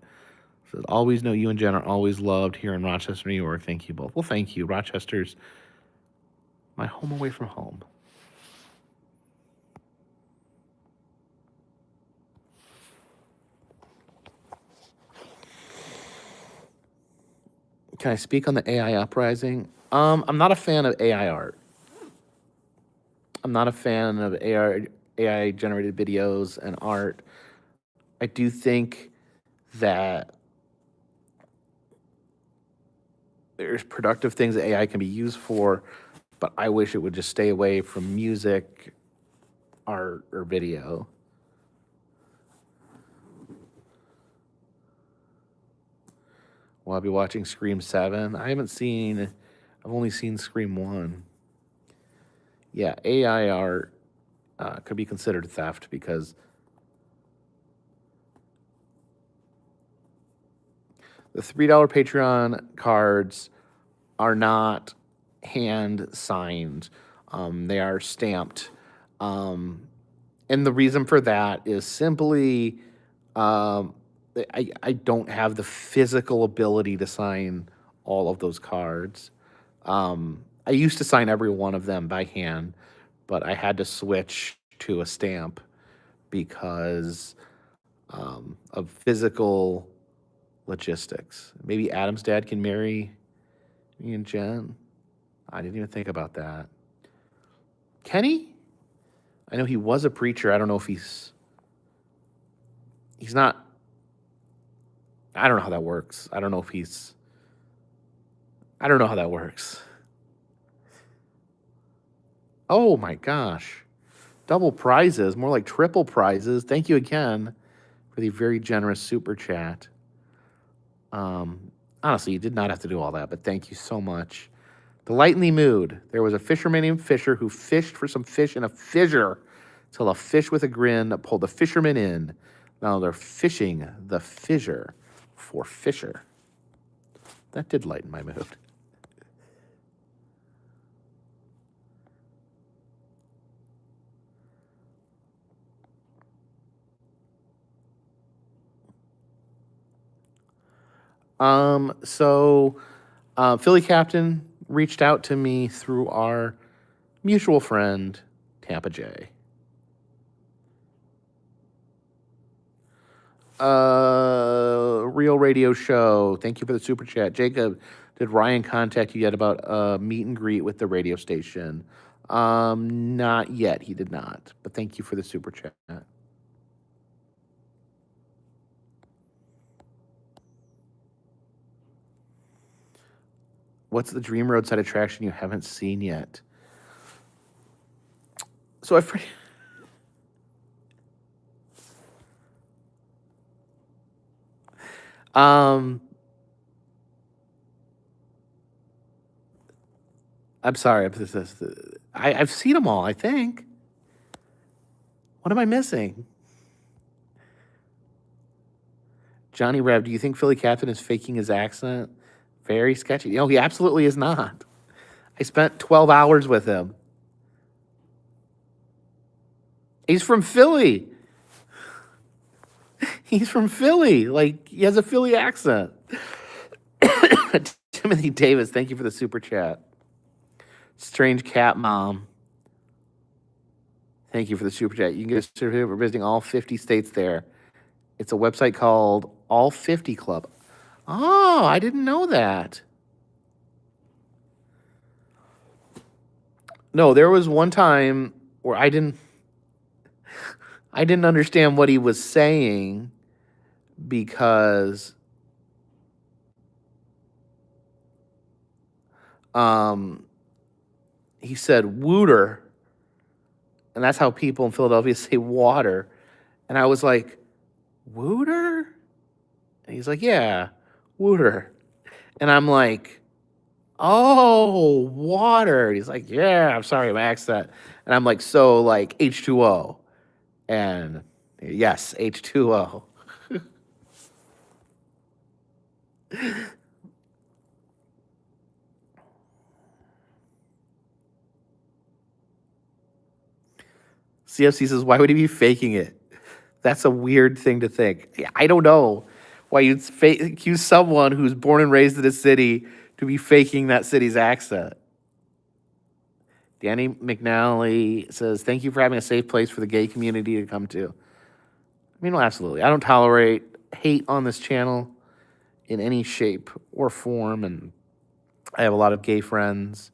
Says, always know you and Jen are always loved here in Rochester, New York. Thank you both. Well, thank you. Rochester's my home away from home. Can I speak on the AI uprising? I'm not a fan of AI art. I'm not a fan of AI generated videos and art. I do think that there's productive things that AI can be used for, but I wish it would just stay away from music, art, or video. Well, I'll be watching Scream 7. I've only seen Scream 1. Yeah, AI art could be considered theft because the $3 Patreon cards are not hand signed. They are stamped. And the reason for that is simply I don't have the physical ability to sign all of those cards. I used to sign every one of them by hand, but I had to switch to a stamp because of physical logistics. Maybe Adam's dad can marry me and Jen. I didn't even think about that. Kenny? I know he was a preacher. I don't know if he's not. I don't know how that works. I don't know how that works. Oh my gosh. Double prizes, more like triple prizes. Thank you again for the very generous super chat. Honestly, you did not have to do all that, but thank you so much. The Light in the Mood. There was a fisherman named Fisher who fished for some fish in a fissure till a fish with a grin pulled the fisherman in. Now they're fishing the fissure for Fisher. That did lighten my mood. Philly Captain reached out to me through our mutual friend, Tampa J. Real Radio Show. Thank you for the super chat. Jacob, did Ryan contact you yet about a meet and greet with the radio station? Not yet. He did not. But thank you for the super chat. What's the dream roadside attraction you haven't seen yet? So I'm sorry. I've seen them all, I think. What am I missing? Johnny Reb, do you think Philly Captain is faking his accent? Very sketchy. No, he absolutely is not. I spent 12 hours with him. He's from Philly. He's from Philly. Like, he has a Philly accent. Timothy Davis, thank you for the super chat. Strange Cat Mom, thank you for the super chat. You can get a certificate for visiting all 50 states there. It's a website called All 50 Club. Oh, I didn't know that. No, there was one time where I didn't understand what he was saying. because he said wooter, and that's how people in Philadelphia say water. And I was like, wooter? And he's like, yeah, wooter. And I'm like, oh, water. He's like, yeah, I'm sorry, my accent. And I'm like, so like H2O. And yes, H2O. CFC says, why would he be faking it? That's a weird thing to think. I don't know why you'd accuse someone who's born and raised in a city to be faking that city's accent. Danny McNally says, thank you for having a safe place for the gay community to come to. I mean, well, absolutely. I don't tolerate hate on this channel in any shape or form. And I have a lot of gay friends,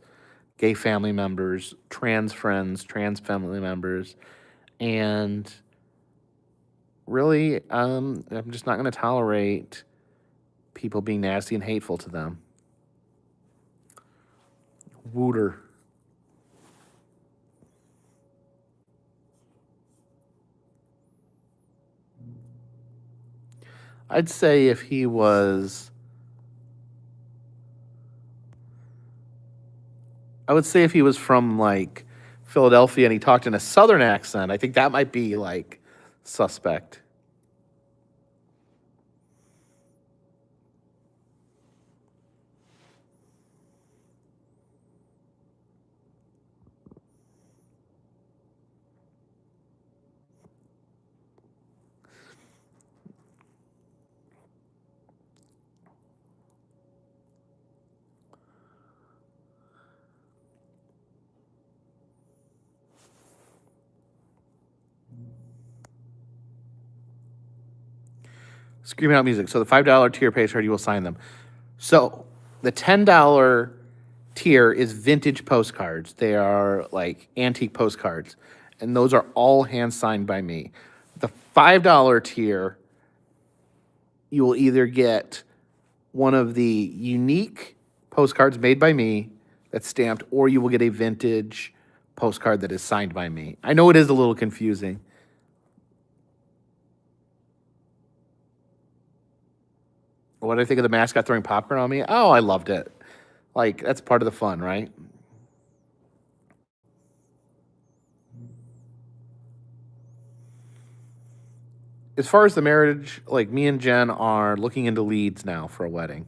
gay family members, trans friends, trans family members. And really, I'm just not going to tolerate people being nasty and hateful to them. Wooter. I'd say if he was, I would say if he was from like Philadelphia and he talked in a southern accent, I think that might be like suspect. Screaming out music. So the $5 tier pays you will sign them. So the $10 tier is vintage postcards. They are like antique postcards. And those are all hand signed by me. The $5 tier, you will either get one of the unique postcards made by me that's stamped, or you will get a vintage postcard that is signed by me. I know it is a little confusing. What did I think of the mascot throwing popcorn on me? Oh, I loved it. Like, that's part of the fun, right? As far as the marriage, like, me and Jen are looking into leads now for a wedding.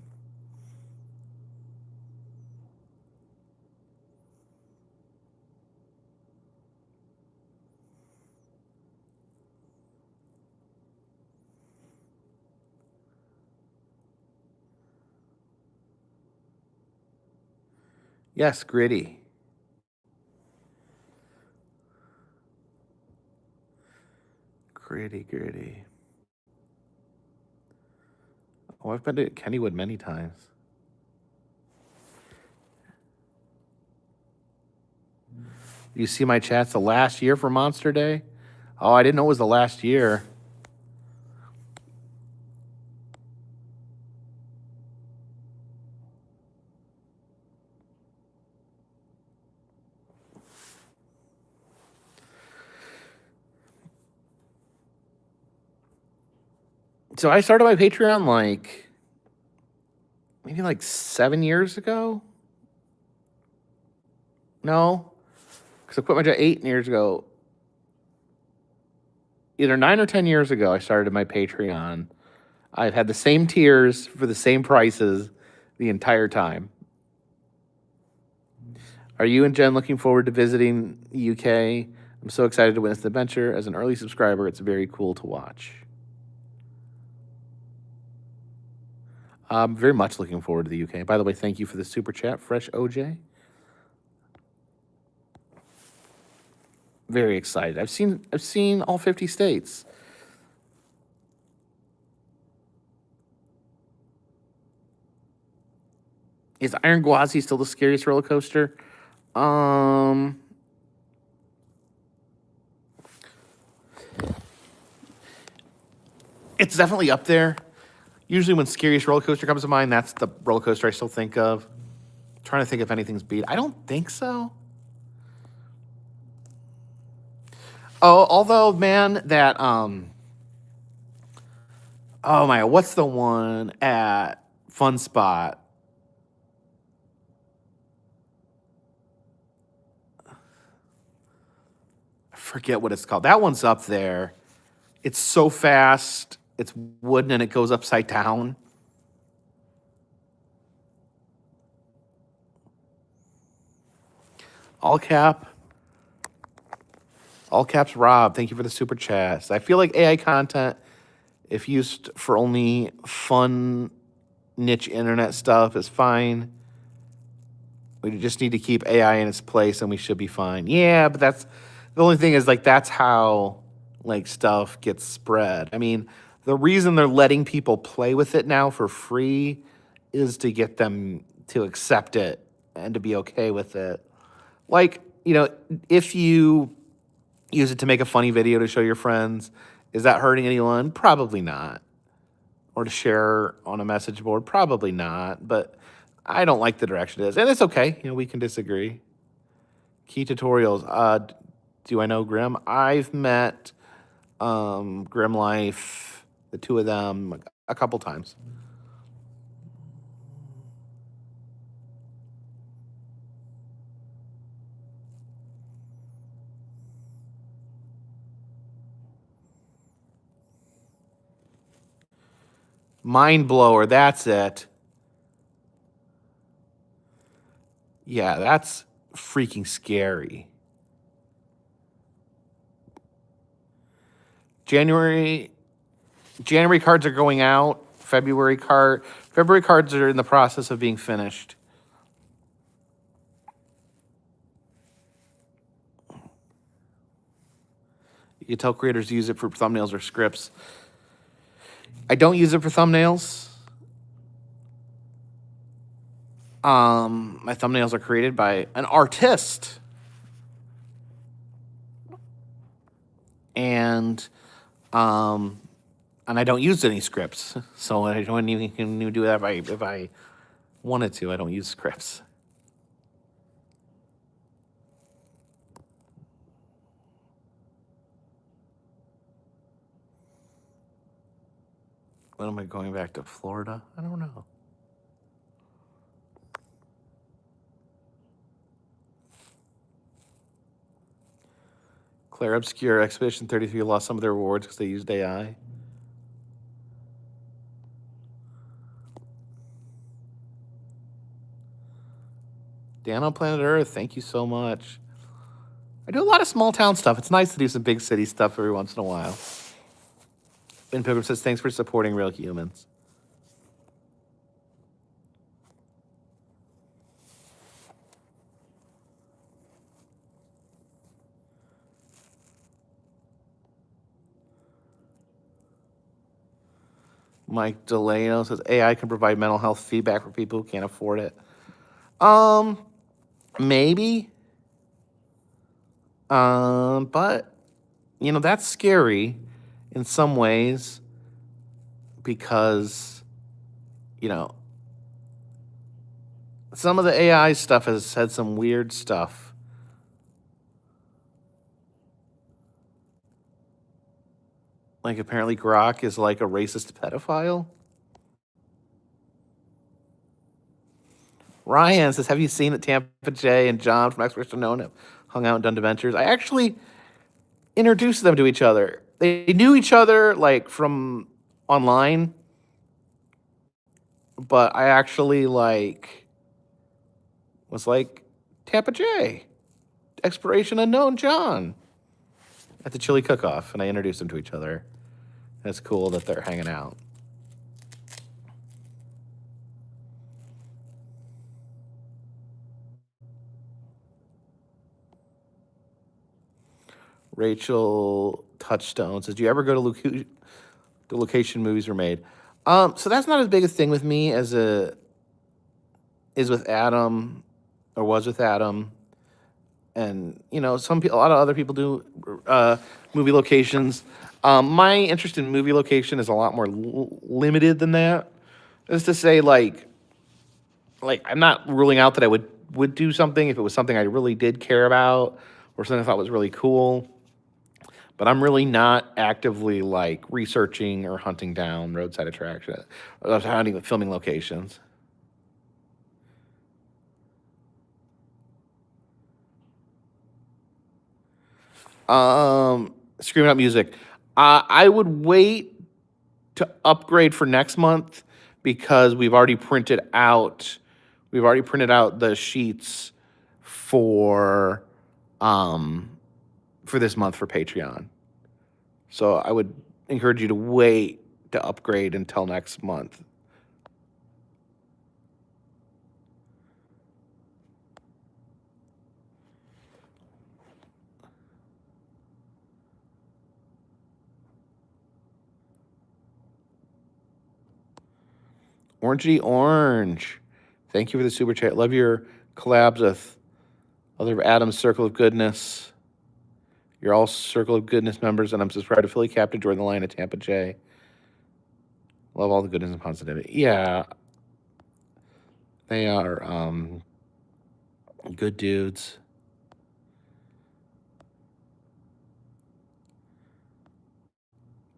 Yes, gritty. Gritty. Oh, I've been to Kennywood many times. You see my chats the last year for Monster Day? Oh, I didn't know it was the last year. So I started my Patreon like maybe like 7 years ago. No, because I quit my job 8 years ago. Either 9 or 10 years ago, I started my Patreon. I've had the same tiers for the same prices the entire time. Are you and Jen looking forward to visiting the UK? I'm so excited to witness the adventure. As an early subscriber, it's very cool to watch. I'm very much looking forward to the UK. By the way, thank you for the super chat, Fresh OJ. Very excited. I've seen all 50 states. Is Iron Gwazi still the scariest roller coaster? It's definitely up there. Usually when Scariest Roller Coaster comes to mind, that's the roller coaster I still think of. Trying to think if anything's beat. I don't think so. Oh, although, man, that oh my, what's the one at Fun Spot? I forget what it's called. That one's up there. It's so fast. It's wooden and it goes upside down. All cap. All caps Rob. Thank you for the super chats. I feel like AI content, if used for only fun niche internet stuff, is fine. We just need to keep AI in its place and we should be fine. Yeah, but that's the only thing is like that's how like stuff gets spread. I mean, the reason they're letting people play with it now for free is to get them to accept it and to be okay with it. Like, if you use it to make a funny video to show your friends, is that hurting anyone? Probably not. Or to share on a message board? Probably not. But I don't like the direction it is. And it's okay. We can disagree. Key tutorials. Do I know Grim? I've met Grim Life, the two of them, a couple times. Mind blower, that's it. Yeah, that's freaking scary. January cards are going out. February cards are in the process of being finished. You can tell creators to use it for thumbnails or scripts. I don't use it for thumbnails. My thumbnails are created by an artist. And I don't use any scripts. So I don't even do that if I wanted to. I don't use scripts. When am I going back to Florida? I don't know. Claire Obscure, Expedition 33 lost some of their rewards because they used AI. Dan on Planet Earth, thank you so much. I do a lot of small town stuff. It's nice to do some big city stuff every once in a while. Ben Pilgrim says, thanks for supporting real humans. Mike Delano says AI can provide mental health feedback for people who can't afford it. Maybe. But that's scary in some ways because some of the AI stuff has said some weird stuff. Like apparently Grok is like a racist pedophile. Ryan says, have you seen that Tampa J and John from Experts Unknown have hung out and done adventures? I actually introduced them to each other. They knew each other like from online, but I actually was like Tampa J, Exploration Unknown John at the Chili Cook-Off, and I introduced them to each other. And it's cool that they're hanging out. Rachel Touchstone says, do you ever go to the location movies were made? So that's not as big a thing with me as is with Adam, or was with Adam. And, a lot of other people do movie locations. My interest in movie location is a lot more limited than that. Is to say, like I'm not ruling out that I would do something if it was something I really did care about or something I thought was really cool. But I'm really not actively like researching or hunting down roadside attraction, hunting filming locations. Screaming out music. I would wait to upgrade for next month because we've already printed out the sheets for um for this month for Patreon. So I would encourage you to wait to upgrade until next month. Orangey Orange. Thank you for the super chat. Love your collabs with other Adam's Circle of Goodness. You're all Circle of Goodness members, and I'm subscribed to Philly Captain, join the line at Tampa J. Love all the goodness and positivity. Yeah, they are good dudes.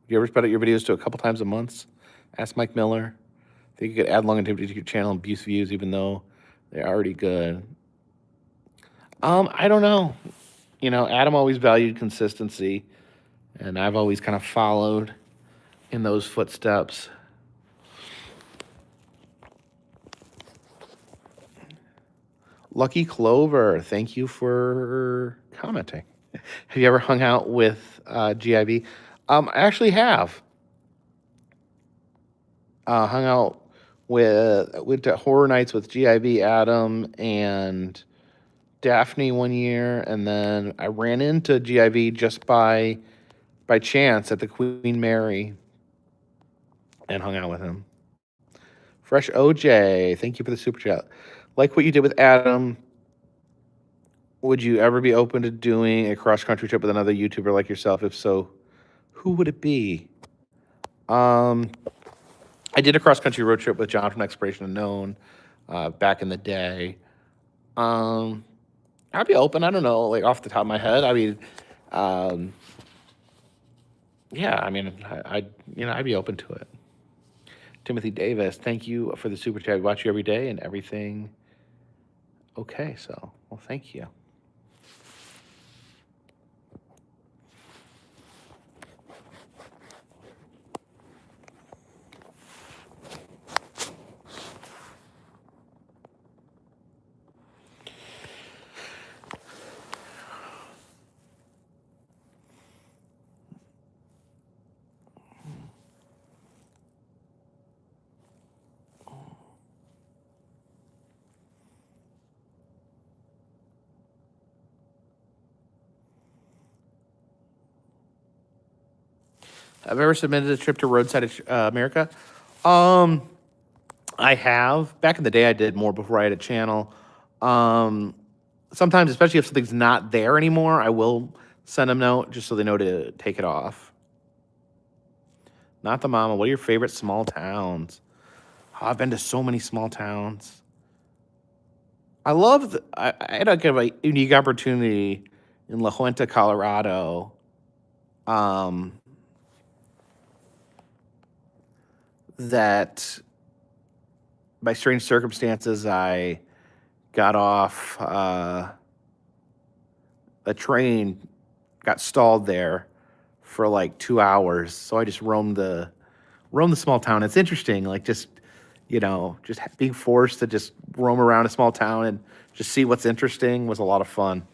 You ever spread out your videos to a couple times a month? Ask Mike Miller. I think you could add longevity to your channel and boost views, even though they're already good. I don't know. You know, Adam always valued consistency, and I've always kind of followed in those footsteps. Lucky Clover, thank you for commenting. Have you ever hung out with GIB? I actually have. Hung out went to Horror Nights with GIB, Adam, and Daphne one year, and then I ran into GIB just by chance at the Queen Mary and hung out with him. Fresh OJ, thank you for the super chat. Like what you did with Adam, would you ever be open to doing a cross country trip with another YouTuber like yourself? If so, who would it be? I did a cross country road trip with John from Expiration Unknown back in the day. I'd be open. I don't know, like off the top of my head. I mean, yeah. I mean, I'd be open to it. Timothy Davis, thank you for the super chat. I watch you every day and everything. Okay, so well, thank you. Have I ever submitted a trip to Roadside America? I have. Back in the day, I did more before I had a channel. Sometimes, especially if something's not there anymore, I will send them a note just so they know to take it off. Not the mama. What are your favorite small towns? Oh, I've been to so many small towns. I love. I had a kind of a unique opportunity in La Junta, Colorado. That by strange circumstances, I got off a train, got stalled there for like 2 hours. So I just roamed the small town. It's interesting, like just just being forced to just roam around a small town and just see what's interesting was a lot of fun.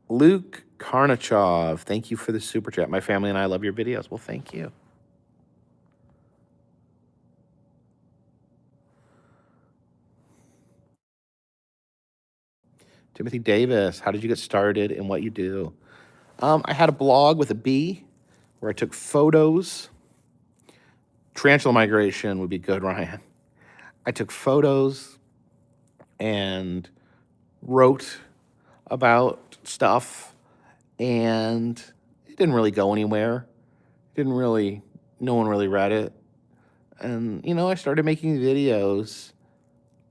Luke Karnachov, thank you for the super chat. My family and I love your videos. Well, thank you. Timothy Davis, how did you get started and what you do? I had a blog with a B where I took photos. Tarantula migration would be good, Ryan. I took photos and wrote about stuff and it didn't really go anywhere. No one really read it. And, I started making videos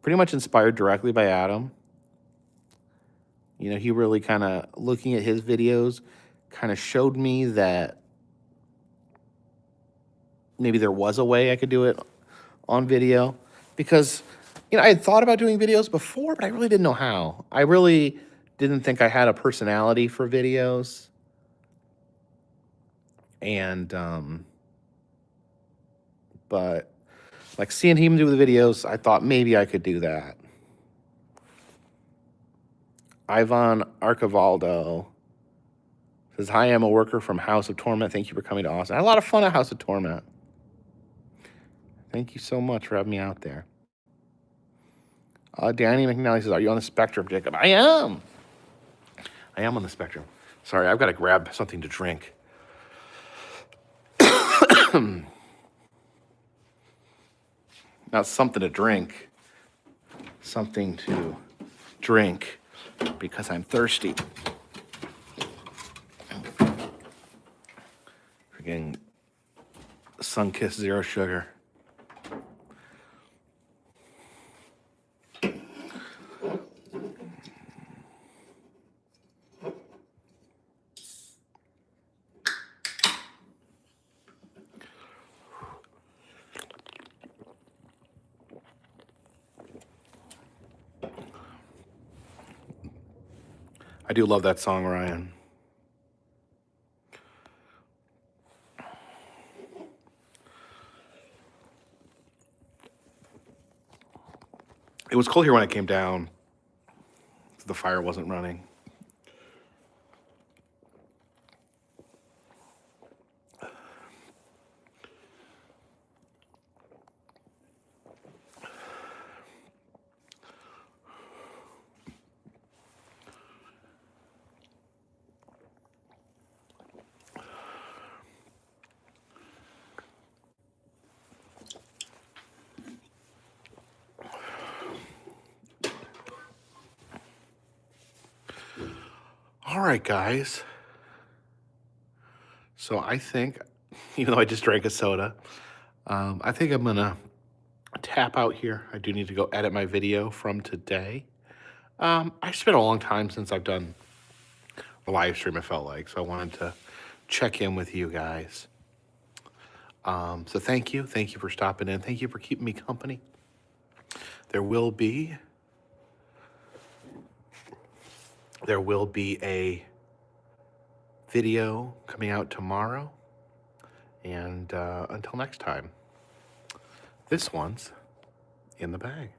pretty much inspired directly by Adam. He really kind of, looking at his videos, kind of showed me that maybe there was a way I could do it on video. Because, I had thought about doing videos before, but I really didn't know how. I really didn't think I had a personality for videos. And, but like seeing him do the videos, I thought maybe I could do that. Ivan Archivaldo says, "Hi, I'm a worker from House of Torment. Thank you for coming to Austin. I had a lot of fun at House of Torment. Thank you so much for having me out there." Danny McNally says, "Are you on the spectrum, Jacob?" I am. I am on the spectrum. Sorry, I've got to grab something to drink. Not something to drink. Something to drink because I'm thirsty. Freaking Sunkist Zero Sugar. I do love that song, Ryan. It was cold here when I came down. The fire wasn't running. All right, guys. So I think, even though I just drank a soda, I think I'm going to tap out here. I do need to go edit my video from today. It's been a long time since I've done a live stream, it felt like, so I wanted to check in with you guys. So thank you. Thank you for stopping in. Thank you for keeping me company. There will be a video coming out tomorrow. And until next time, this one's in the bag.